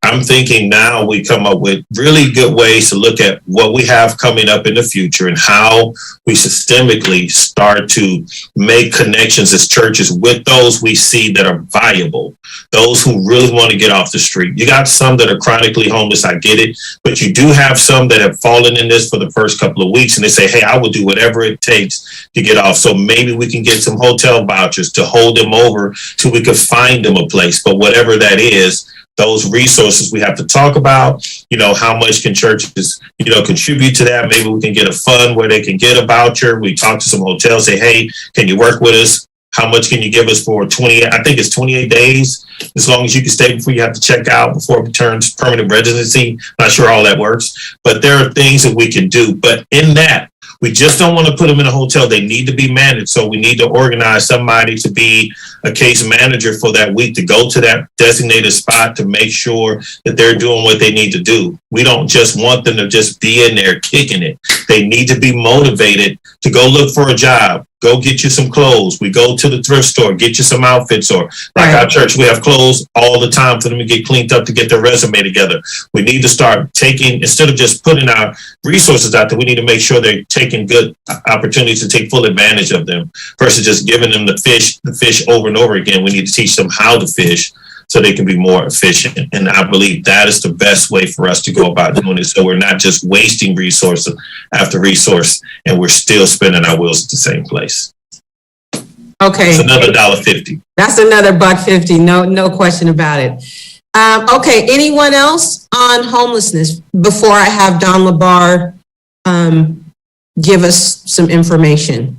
I'm thinking now we come up with really good ways to look at what we have coming up in the future and how we systemically start to make connections as churches with those we see that are viable, those who really want to get off the street. You got some that are chronically homeless, I get it, but you do have some that have fallen in this for the first couple of weeks and they say, hey, I will do whatever it takes to get off. So maybe we can get some hotel vouchers to hold them over till we can find them a place. But whatever that is, those resources we have to talk about, how much can churches, contribute to that? Maybe we can get a fund where they can get a voucher. We talk to some hotels, say, hey, can you work with us? How much can you give us for 28 days, as long as you can stay before you have to check out, before it turns permanent residency. Not sure all that works, but there are things that we can do. But in that, we just don't want to put them in a hotel. They need to be managed. So we need to organize somebody to be a case manager for that week, to go to that designated spot to make sure that they're doing what they need to do. We don't just want them to just be in there kicking it. They need to be motivated to go look for a job. Go get you some clothes. We go to the thrift store, get you some outfits, or like our church, we have clothes all the time for them to get cleaned up to get their resume together. We need to start taking, instead of just putting our resources out there, we need to make sure they're taking good opportunities to take full advantage of them versus just giving them the fish over and over again. We need to teach them how to fish so they can be more efficient. And I believe that is the best way for us to go about doing it. So we're not just wasting resources after resource and we're still spinning our wheels at the same place. Okay. It's another $1.50. That's another $1.50. No question about it. Okay. Anyone else on homelessness before I have Don LaBar give us some information?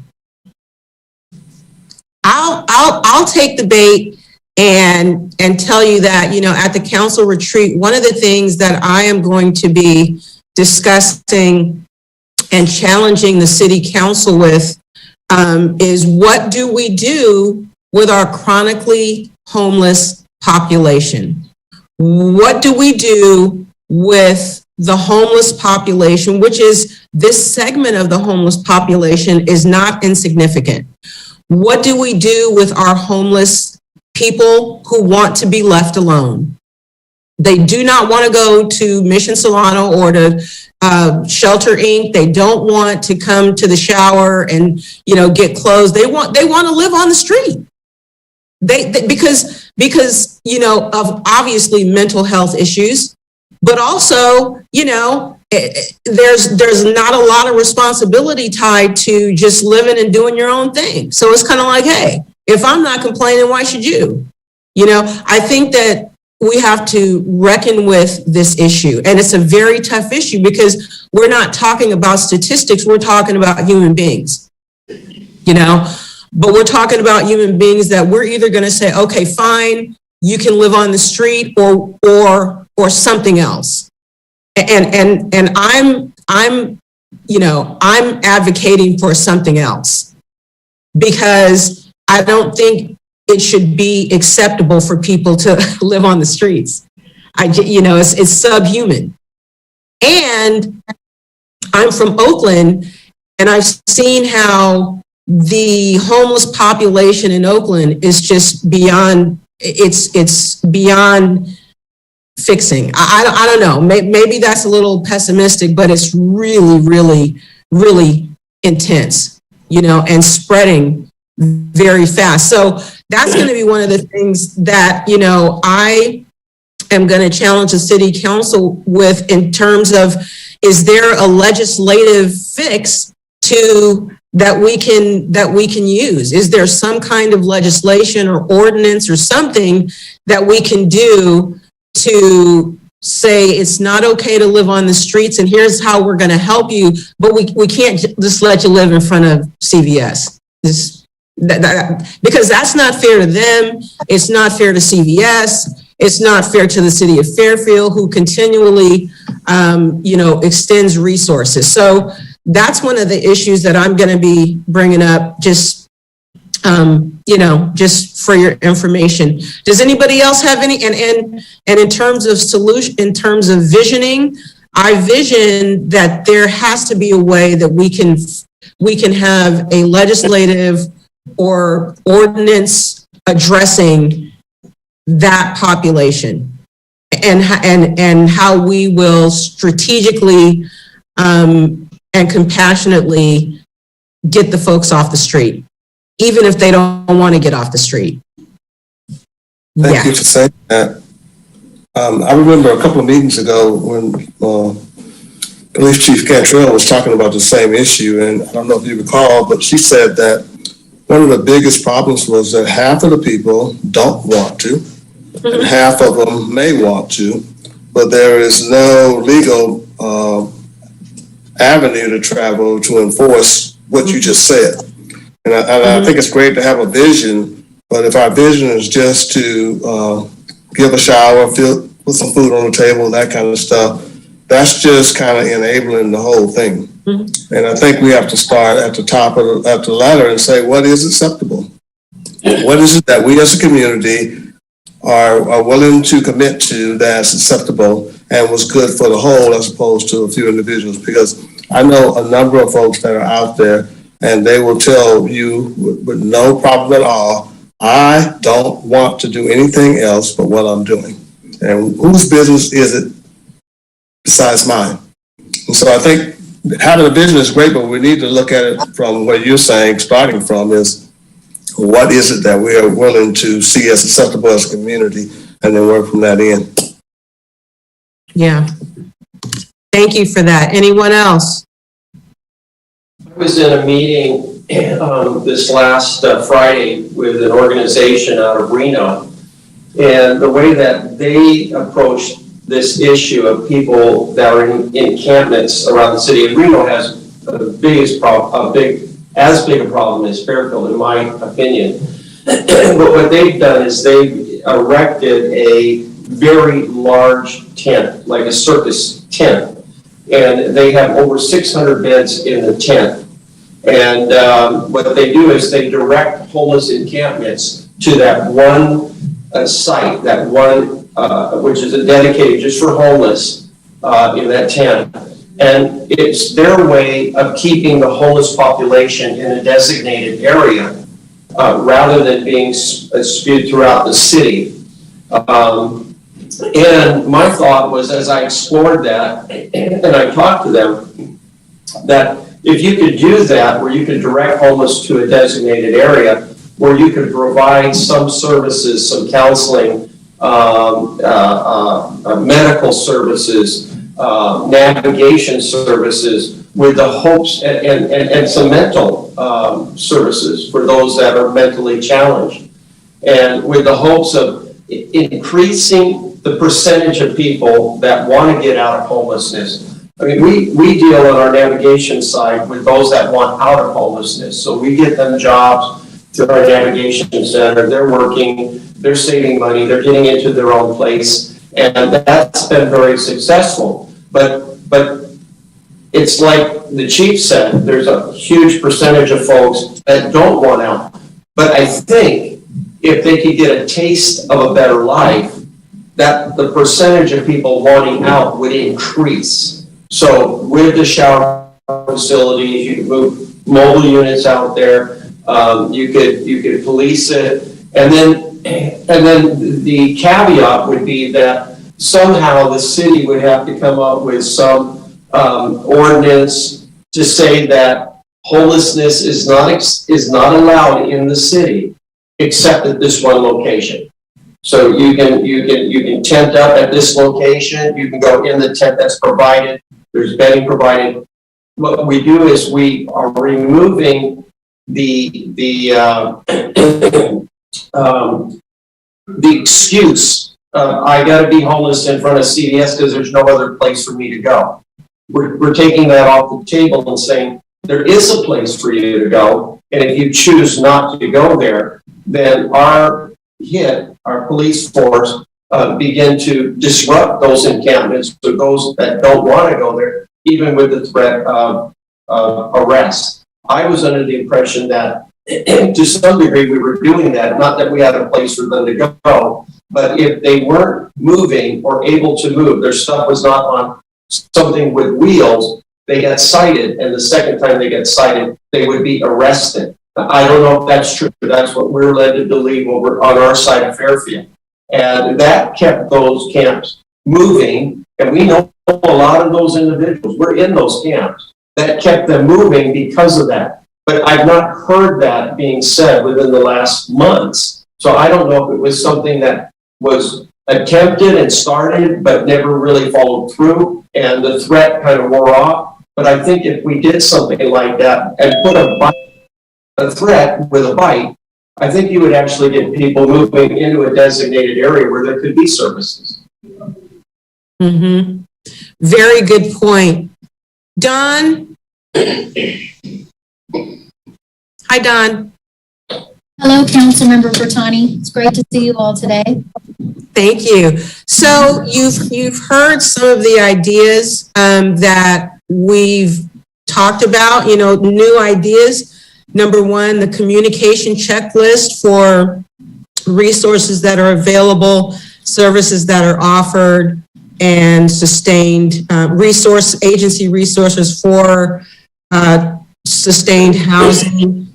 I'll take the bait and tell you that, you know, at the council retreat, one of the things that I am going to be discussing and challenging the city council with is what do we do with our chronically homeless population? What do we do with the homeless population, which is this segment of the homeless population is not insignificant. What do we do with our homeless people who want to be left alone? They do not want to go to Mission Solano or to Shelter Inc. They don't want to come to the shower and, you know, get clothes. They want to live on the street. Because, you know, of obviously mental health issues, but also, you know, there's not a lot of responsibility tied to just living and doing your own thing. So it's kind of like, hey, if I'm not complaining, why should you? You know, I think that we have to reckon with this issue. And it's a very tough issue because we're not talking about statistics. We're talking about human beings, you know, but we're talking about human beings that we're either going to say, okay, fine, you can live on the street or something else. And I'm you know, I'm advocating for something else because I don't think it should be acceptable for people to live on the streets. You know, it's subhuman. And I'm from Oakland, and I've seen how the homeless population in Oakland is just beyond, it's beyond fixing. I don't know. Maybe that's a little pessimistic, but it's really, really, really intense, you know, and spreading very fast. So that's going to be one of the things that, you know, I am going to challenge the city council with in terms of, is there a legislative fix to that we can use? Is there some kind of legislation or ordinance or something that we can do to say it's not okay to live on the streets and here's how we're going to help you, but we can't just let you live in front of CVS? Because that's not fair to them. It's not fair to CVS. It's not fair to the city of Fairfield, who continually, you know, extends resources. So that's one of the issues that I'm going to be bringing up, just, you know, just for your information. Does anybody else have any? And in terms of solution, in terms of visioning, I vision that there has to be a way that we can have a legislative or ordinance addressing that population and how we will strategically and compassionately get the folks off the street, even if they don't want to get off the street. Thank you for saying that. I remember a couple of meetings ago when Police Chief Cantrell was talking about the same issue, and I don't know if you recall, but she said that one of the biggest problems was that half of the people don't want to, and half of them may want to, but there is no legal avenue to travel to enforce what you just said. And I think it's great to have a vision, but if our vision is just to give a shower, put some food on the table, that kind of stuff, that's just kind of enabling the whole thing. And I think we have to start at the top of the ladder and say, what is acceptable? What is it that we as a community are willing to commit to that's acceptable and was good for the whole as opposed to a few individuals? Because I know a number of folks that are out there and they will tell you with no problem at all, I don't want to do anything else but what I'm doing. And whose business is it besides mine? And so I think having a vision is great, but we need to look at it from what you're saying, starting from is what is it that we are willing to see as acceptable as a community and then work from that end. Yeah. Thank you for that. Anyone else? I was in a meeting this last Friday with an organization out of Reno. And the way that they approached this issue of people that are in encampments around the city, and Reno has the biggest problem, as big a problem as Fairfield, in my opinion. But what they've done is they've erected a very large tent, like a circus tent. And they have over 600 beds in the tent. And what they do is they direct homeless encampments to that one site, that one, which is dedicated just for homeless in that tent. And it's their way of keeping the homeless population in a designated area rather than being spewed throughout the city. And my thought was, as I explored that and I talked to them, that if you could do that, where you could direct homeless to a designated area, where you could provide some services, some counseling, medical services, navigation services, with the hopes, and some mental services for those that are mentally challenged, and with the hopes of increasing the percentage of people that want to get out of homelessness. I mean, we deal on our navigation side with those that want out of homelessness. So we get them jobs through our navigation center. They're working, they're saving money, they're getting into their own place. And that's been very successful. But it's like the chief said, there's a huge percentage of folks that don't want out. But I think if they could get a taste of a better life, that the percentage of people wanting out would increase. So with the shower facilities, you could move mobile units out there. You could police it, and then the caveat would be that somehow the city would have to come up with some ordinance to say that homelessness is not allowed in the city except at this one location. So you can tent up at this location. You can go in the tent that's provided. There's bedding provided. What we do is we are removing the excuse of I got to be homeless in front of CVS because there's no other place for me to go. We're taking that off the table and saying there is a place for you to go, and if you choose not to go there, then our police force begin to disrupt those encampments for those that don't want to go there, even with the threat of arrest. I was under the impression that to some degree we were doing that, not that we had a place for them to go, but if they weren't moving or able to move, their stuff was not on something with wheels, they got cited, and the second time they get cited, they would be arrested. I don't know if that's true, but that's what we're led to believe over on our side of Fairfield. And that kept those camps moving, and we know a lot of those individuals. We're in those camps. That kept them moving because of that. But I've not heard that being said within the last months. So I don't know if it was something that was attempted and started, but never really followed through, and the threat kind of wore off. But I think if we did something like that and put a threat with a bite, I think you would actually get people moving into a designated area where there could be services. Mm-hmm. Very good point. Don? Hi, Don. Hello, Councilmember Bertani. It's great to see you all today. Thank you. So you've heard some of the ideas that we've talked about, new ideas. Number one, the communication checklist for resources that are available, services that are offered, and sustained agency resources for sustained housing,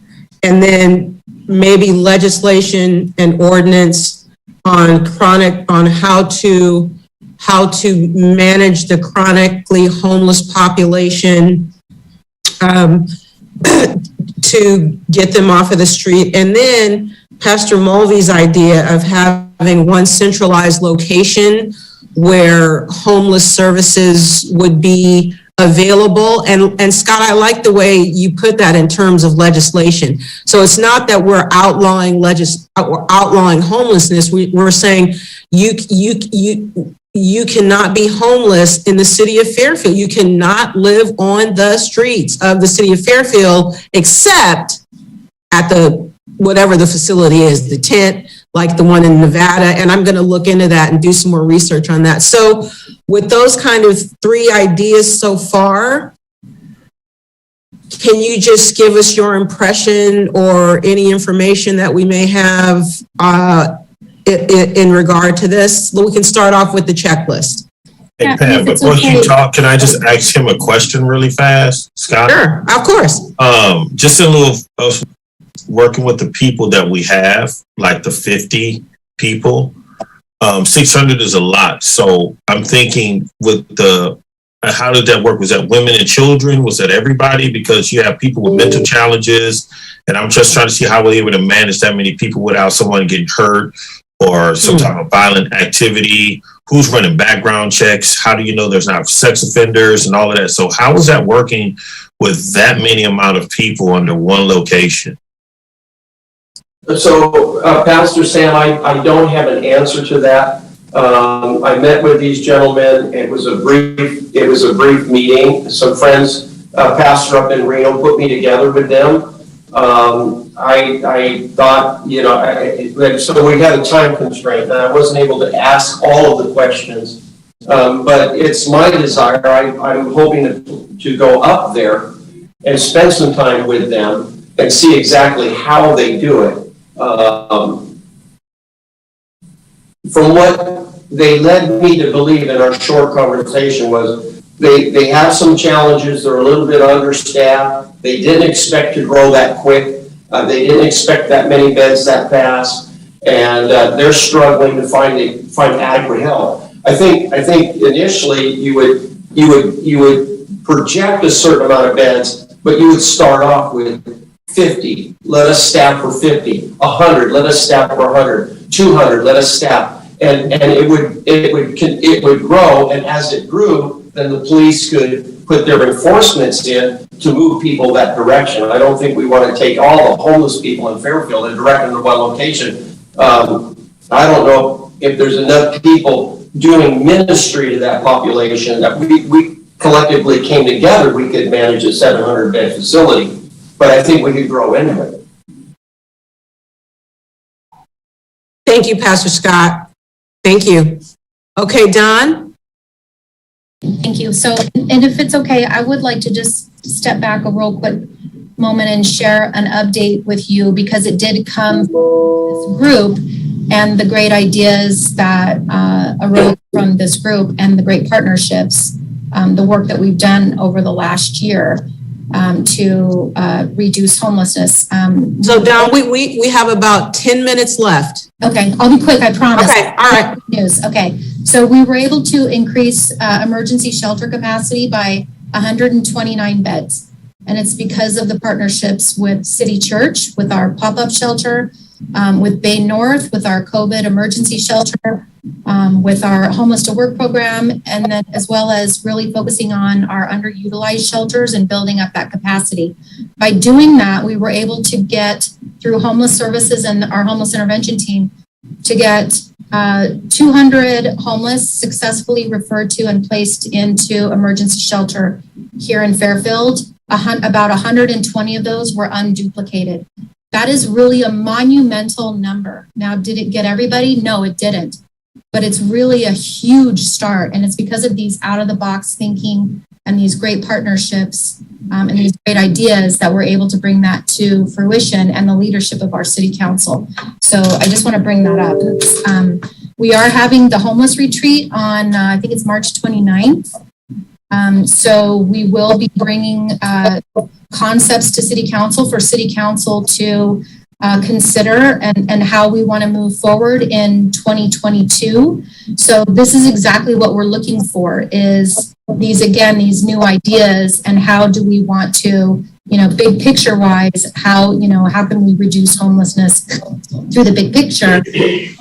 and then maybe legislation and ordinance on how to manage the chronically homeless population, to get them off of the street. And then Pastor Mulvey's idea of having one centralized location where homeless services would be available. And Scott, I like the way you put that in terms of legislation. So it's not that we're outlawing homelessness. We're saying you cannot be homeless in the city of Fairfield. You cannot live on the streets of the city of Fairfield except at whatever the facility is, the tent, like the one in Nevada. And I'm going to look into that and do some more research on that. So with those kind of 3 ideas so far, can you just give us your impression or any information that we may have in regard to this? We can start off with the checklist. Hey, Pat, before you talk, can I just ask him a question really fast, Scott? Sure, of course. Just in lieu of working with the people that we have, like the 50 people, 600 is a lot. So I'm thinking with how did that work? Was that women and children? Was that everybody? Because you have people with mental challenges, and I'm just trying to see how we're able to manage that many people without someone getting hurt or some type of violent activity. Who's running background checks? How do you know there's not sex offenders and all of that? So how is that working with that many amount of people under one location? So, Pastor Sam, I don't have an answer to that. I met with these gentlemen. It was a brief meeting. Some friends, pastor up in Reno, put me together with them. I thought, so we had a time constraint, and I wasn't able to ask all of the questions. But it's my desire. I'm hoping to go up there and spend some time with them and see exactly how they do it. From what they led me to believe in our short conversation was they have some challenges. They're a little bit understaffed. They didn't expect to grow that quick. They didn't expect that many beds that fast, and they're struggling to find adequate help. I think initially you would project a certain amount of beds, but you would start off with 50, let us staff for 50, 100, let us staff for 100, 200, let us staff, and it would grow, and as it grew, then the police could put their enforcements in to move people that direction. I don't think we want to take all the homeless people in Fairfield and direct them to one location. I don't know if there's enough people doing ministry to that population that we collectively came together, we could manage a 700-bed facility. But I think we could grow into it. Thank you, Pastor Scott. Thank you. Okay, Don? Thank you. So, and if it's okay, I would like to just step back a real quick moment and share an update with you, because it did come from this group and the great ideas that arose from this group and the great partnerships, the work that we've done over the last year. To reduce homelessness. So Don, we have about 10 minutes left. Okay, I'll be quick, I promise. Okay, all right. News. Okay, so we were able to increase emergency shelter capacity by 129 beds. And it's because of the partnerships with City Church, with our pop-up shelter, with Bay North, with our COVID emergency shelter, with our Homeless to Work program, and then as well as really focusing on our underutilized shelters and building up that capacity. By doing that, we were able to get, through homeless services and our homeless intervention team, to get 200 homeless successfully referred to and placed into emergency shelter here in Fairfield. About 120 of those were unduplicated. That is really a monumental number. Now, did it get everybody? No, it didn't. But it's really a huge start. And it's because of these out-of-the-box thinking and these great partnerships and these great ideas that we're able to bring that to fruition, and the leadership of our city council. So I just want to bring that up. We are having the homeless retreat on, I think it's March 29th. So we will be bringing concepts to City Council for City Council to consider and how we want to move forward in 2022. So this is exactly what we're looking for, is these new ideas, and how do we want to big picture wise, how can we reduce homelessness through the big picture?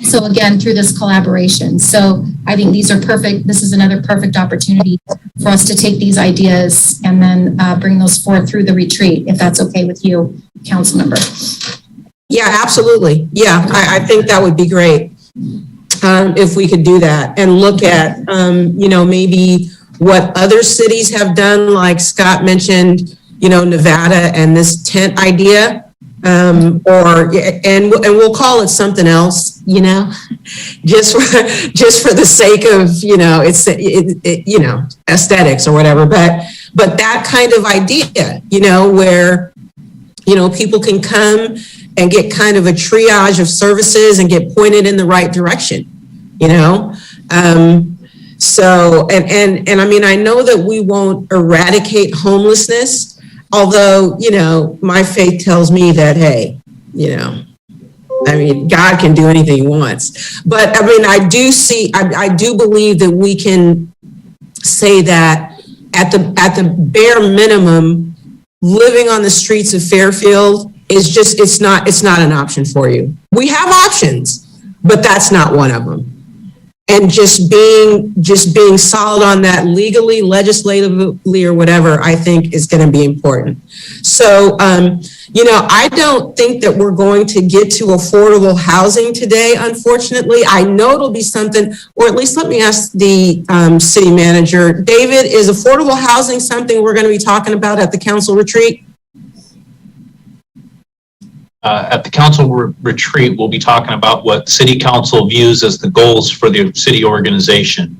So again, through this collaboration. So I think these are perfect. This is another perfect opportunity for us to take these ideas and then bring those forth through the retreat, if that's okay with you, council member. Yeah, absolutely. Yeah, I think that would be great. If we could do that and look at, maybe what other cities have done, like Scott mentioned, Nevada and this tent idea, and we'll call it something else, just for the sake of, it's aesthetics or whatever, but that kind of idea, where, people can come and get kind of a triage of services and get pointed in the right direction, So, and I mean, I know that we won't eradicate homelessness, although, my faith tells me that, hey, God can do anything he wants. But I mean, I do believe that we can say that at the bare minimum, living on the streets of Fairfield is just, it's not an option for you. We have options, but that's not one of them. And just being solid on that legally, legislatively, or whatever, I think is going to be important. So, I don't think that we're going to get to affordable housing today, unfortunately. I know it'll be something, or at least let me ask the city manager. David, is affordable housing something we're going to be talking about at the council retreat? At the council retreat, we'll be talking about what city council views as the goals for the city organization.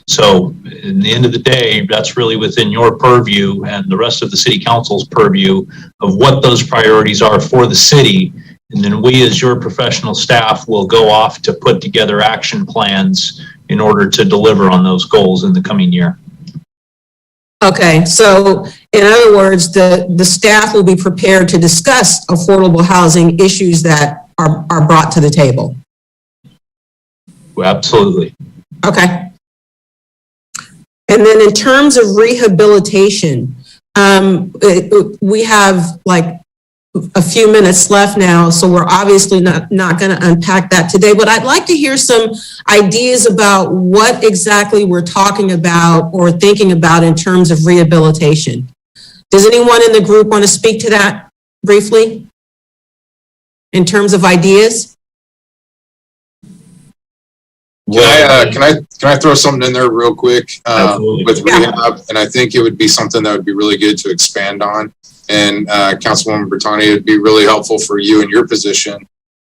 So in the end of the day, that's really within your purview and the rest of the city council's purview of what those priorities are for the city. And then we, as your professional staff, will go off to put together action plans in order to deliver on those goals in the coming year. Okay, so in other words, the staff will be prepared to discuss affordable housing issues that are brought to the table. Absolutely. Okay. And then in terms of rehabilitation, we have like a few minutes left now, so we're obviously not going to unpack that today, but I'd like to hear some ideas about what exactly we're talking about or thinking about in terms of rehabilitation. Does anyone in the group want to speak to that briefly in terms of ideas? Can I throw something in there real quick with rehab? And I think it would be something that would be really good to expand on. And Councilwoman Bertani, it would be really helpful for you in your position.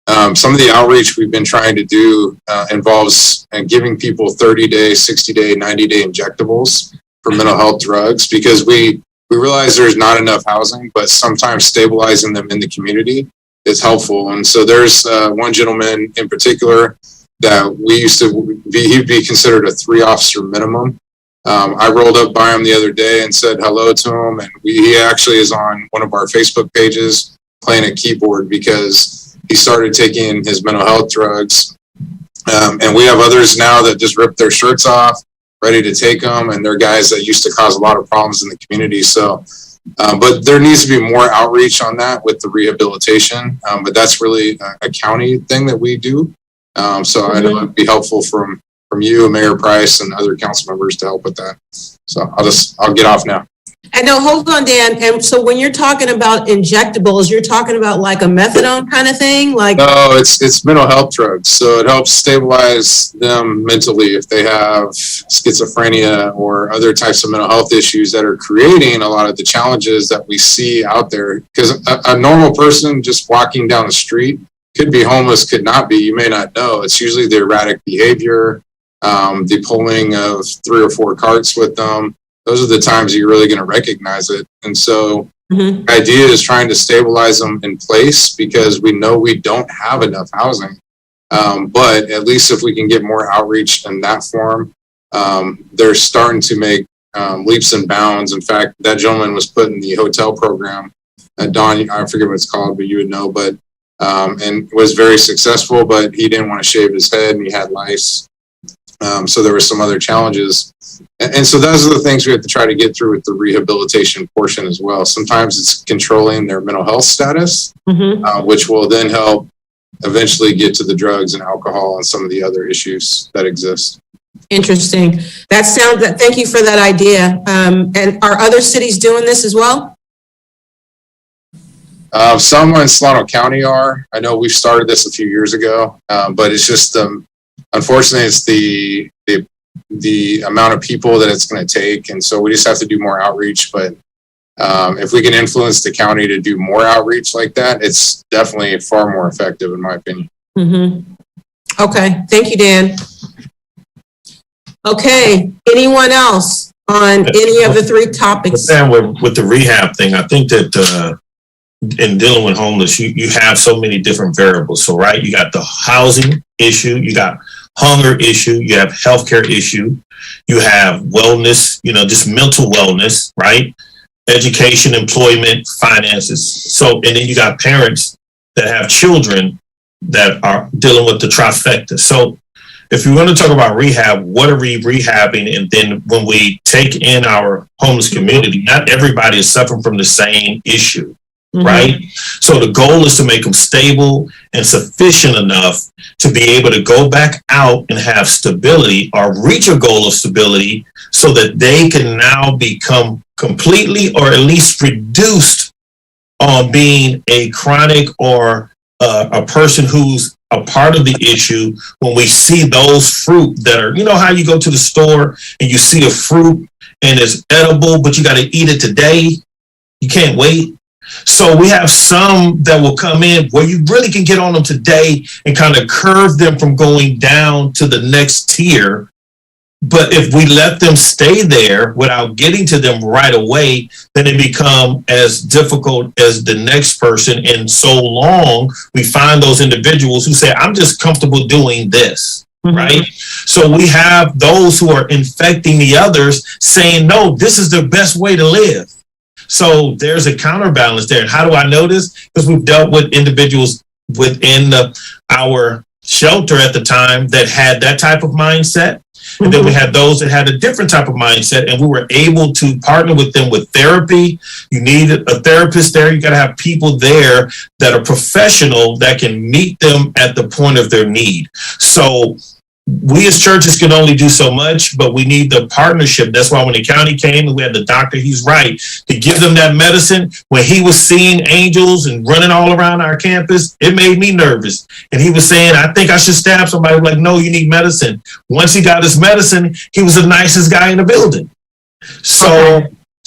Some of the outreach we've been trying to do involves giving people 30-day, 60-day, 90-day injectables for mental health drugs, because we realize there's not enough housing, but sometimes stabilizing them in the community is helpful. And so there's one gentleman in particular that we used to he'd be considered a 3-officer minimum. I rolled up by him the other day and said hello to him, and he actually is on one of our Facebook pages playing a keyboard because he started taking his mental health drugs. And we have others now that just rip their shirts off, ready to take them, and they're guys that used to cause a lot of problems in the community. So, but there needs to be more outreach on that with the rehabilitation. But that's really a county thing that we do. So I know it'd be helpful from you, Mayor Price, and other council members to help with that. So I'll get off now. And now hold on, Dan. And so when you're talking about injectables, you're talking about like a methadone kind of thing? Like no, it's mental health drugs. So it helps stabilize them mentally if they have schizophrenia or other types of mental health issues that are creating a lot of the challenges that we see out there. Because a normal person just walking down the street could be homeless, could not be. You may not know. It's usually the erratic behavior, the pulling of 3 or 4 carts with them. Those are the times you're really going to recognize it. And so the idea is trying to stabilize them in place, because we know we don't have enough housing. But at least if we can get more outreach in that form, they're starting to make leaps and bounds. In fact, that gentleman was put in the hotel program at Dawn, I forget what it's called, but you would know, but and was very successful, but he didn't want to shave his head and he had lice. So there were some other challenges. And so those are the things we have to try to get through with the rehabilitation portion as well. Sometimes it's controlling their mental health status, which will then help eventually get to the drugs and alcohol and some of the other issues that exist. Interesting. Thank you for that idea. And are other cities doing this as well? Some in Solano County are. I know we've started this a few years ago, but it's just, unfortunately, it's the amount of people that it's going to take. And so we just have to do more outreach. But if we can influence the county to do more outreach like that, it's definitely far more effective, in my opinion. Okay. Thank you, Dan. Okay. Anyone else on any of the three topics? With the rehab thing, I think that in dealing with homeless, you have so many different variables. So, right, you got the housing issue, you got hunger issue, you have healthcare issue, you have wellness, just mental wellness, right? Education, employment, finances. So, and then you got parents that have children that are dealing with the trifecta. So if you want to talk about rehab, what are we rehabbing? And then when we take in our homeless community, not everybody is suffering from the same issue. Right? So the goal is to make them stable and sufficient enough to be able to go back out and have stability or reach a goal of stability so that they can now become completely or at least reduced on being a chronic or a person who's a part of the issue. When we see those fruit that are, how you go to the store and you see a fruit and it's edible, but you got to eat it today. You can't wait. So we have some that will come in where you really can get on them today and kind of curve them from going down to the next tier. But if we let them stay there without getting to them right away, then it becomes as difficult as the next person. And so long, we find those individuals who say, I'm just comfortable doing this. Right? So we have those who are infecting the others saying, no, this is the best way to live. So there's a counterbalance there. And how do I know this? Because we've dealt with individuals within our shelter at the time that had that type of mindset. And then we had those that had a different type of mindset, and we were able to partner with them with therapy. You need a therapist there. You got to have people there that are professional that can meet them at the point of their need. So we as churches can only do so much, but we need the partnership. That's why when the county came and we had the doctor, he's right, to give them that medicine. When he was seeing angels and running all around our campus, it made me nervous. And he was saying, I think I should stab somebody. I'm like, no, you need medicine. Once he got his medicine, he was the nicest guy in the building.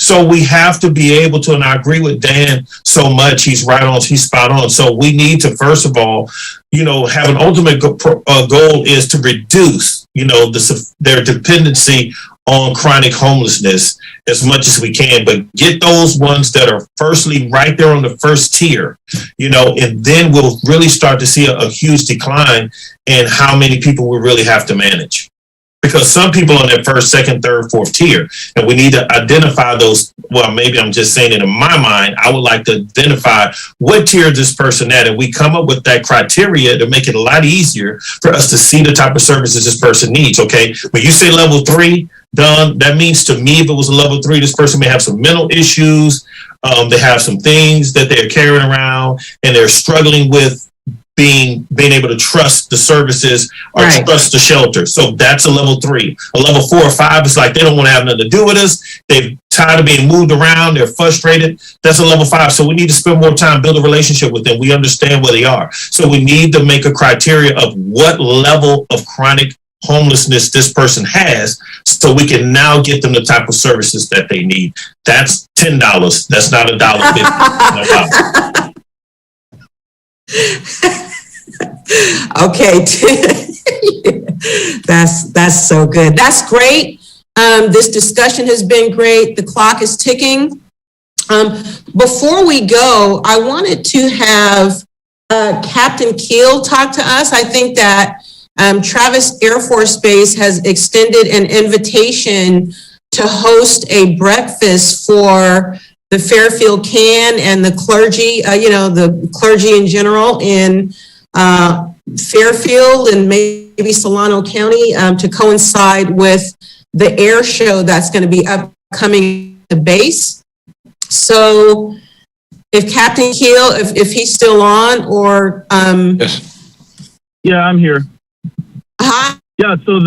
So we have to be able to, and I agree with Dan so much. He's right on. He's spot on. So we need to, first of all, have an ultimate goal is to reduce, their dependency on chronic homelessness as much as we can, but get those ones that are firstly right there on the first tier, and then we'll really start to see a huge decline in how many people we really have to manage. Because some people on their first, second, third, fourth tier, and we need to identify those. Well, maybe I'm just saying it in my mind. I would like to identify what tier is this person at, and we come up with that criteria to make it a lot easier for us to see the type of services this person needs. Okay, when you say level 3, done, that means to me, if it was a level 3, this person may have some mental issues. They have some things that they're carrying around, and they're struggling with being able to trust the services or trust the shelter. So that's a level 3. A level 4 or 5 is like they don't want to have nothing to do with us. They're tired of being moved around. They're frustrated. That's a level 5. So we need to spend more time, build a relationship with them. We understand where they are. So we need to make a criteria of what level of chronic homelessness this person has, so we can now get them the type of services that they need. That's $10. That's not $1.50. Okay. That's so good. That's great. This discussion has been great. The clock is ticking. Before we go, I wanted to have Captain Keel talk to us. I think that Travis Air Force Base has extended an invitation to host a breakfast for the Fairfield Can and the clergy, the clergy in general in Fairfield and maybe Solano County to coincide with the air show that's going to be upcoming at the base. So if Captain Keel, if he's still on, or Yes. Yeah, I'm here. Hi. Yeah, so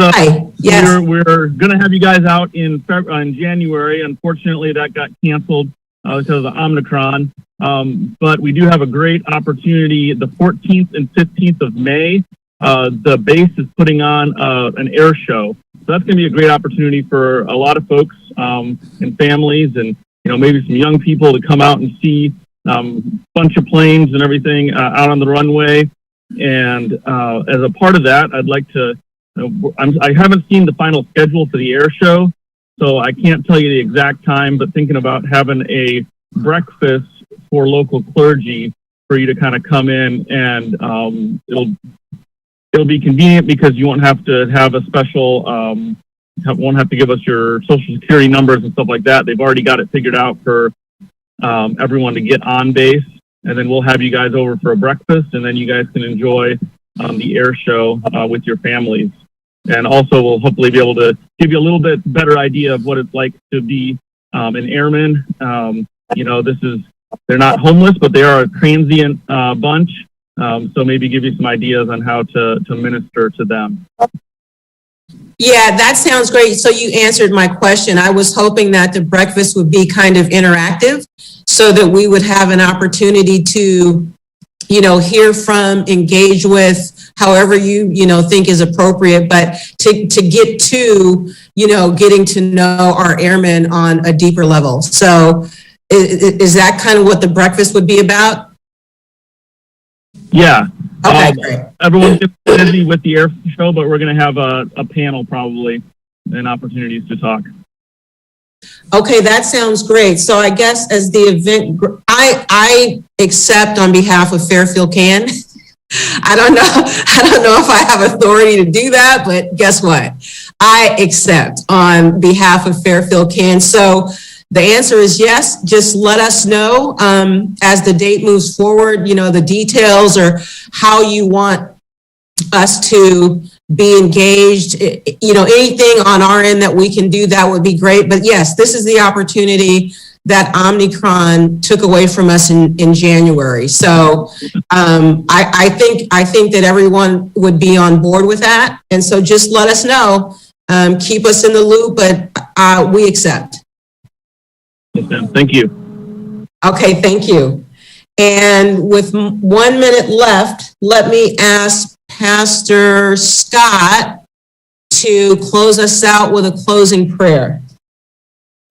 Yes. we're gonna have you guys out in January. Unfortunately, that got canceled because of the Omicron. But we do have a great opportunity the 14th and 15th of May. The base is putting on an air show. So that's going to be a great opportunity for a lot of folks and families, and maybe some young people to come out and see bunch of planes and everything out on the runway. And as a part of that, I'd like to. I haven't seen the final schedule for the air show, so I can't tell you the exact time. But thinking about having a breakfast for local clergy for you to kind of come in, and it'll be convenient because you won't have to have a special, won't have to give us your social security numbers and stuff like that. They've already got it figured out for everyone to get on base, and then we'll have you guys over for a breakfast, and then you guys can enjoy the air show with your families. And also we'll hopefully be able to give you a little bit better idea of what it's like to be an airman. They're not homeless, but they are a transient bunch. So maybe give you some ideas on how to minister to them. Yeah, that sounds great. So you answered my question. I was hoping that the breakfast would be kind of interactive so that we would have an opportunity to, hear from, engage with, however you think is appropriate, but to get to, getting to know our airmen on a deeper level. So is that kind of what the breakfast would be about? Yeah. Okay, great. Everyone's busy with the air show, but we're going to have a panel probably and opportunities to talk. Okay, that sounds great. So I guess as the event, I accept on behalf of Fairfield Can. I don't know if I have authority to do that, but guess what? I accept on behalf of Fairfield Can. So the answer is yes. Just let us know as the date moves forward, the details or how you want us to be engaged. Anything on our end that we can do, that would be great. But yes, this is the opportunity that Omicron took away from us in January. So I think that everyone would be on board with that. And so just let us know, keep us in the loop, but we accept. Yes, ma'am. Thank you. Okay, thank you. And with 1 minute left, let me ask Pastor Scott to close us out with a closing prayer.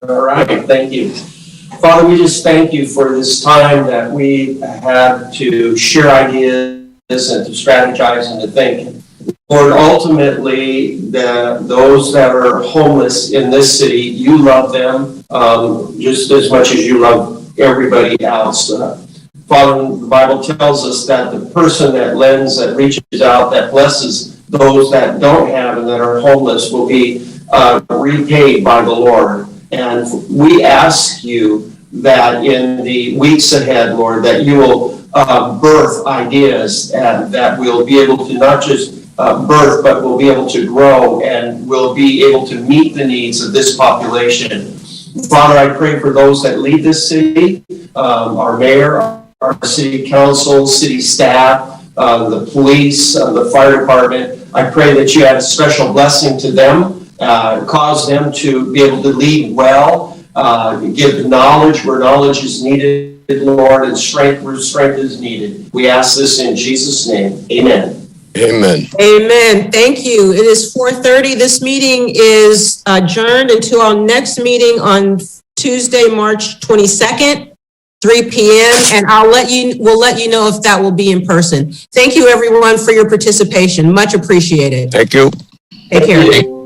All right, thank you. Father, we just thank you for this time that we had to share ideas and to strategize and to think. Lord, ultimately, those that are homeless in this city, you love them just as much as you love everybody else. Father, the Bible tells us that the person that lends, that reaches out, that blesses those that don't have and that are homeless will be repaid by the Lord. And we ask you that in the weeks ahead, Lord, that you will birth ideas and that we'll be able to not just birth, but we'll be able to grow and we'll be able to meet the needs of this population. Father, I pray for those that lead this city, our mayor, our city council, city staff, the police, the fire department. I pray that you add a special blessing to them, cause them to be able to lead well, give knowledge where knowledge is needed, Lord, and strength where strength is needed. We ask this in Jesus' name. Amen. Amen. Amen. Thank you. It is 4:30. This meeting is adjourned until our next meeting on Tuesday, March 22nd, 3 p.m. And we'll let you know if that will be in person. Thank you, everyone, for your participation. Much appreciated. Thank you. Take care.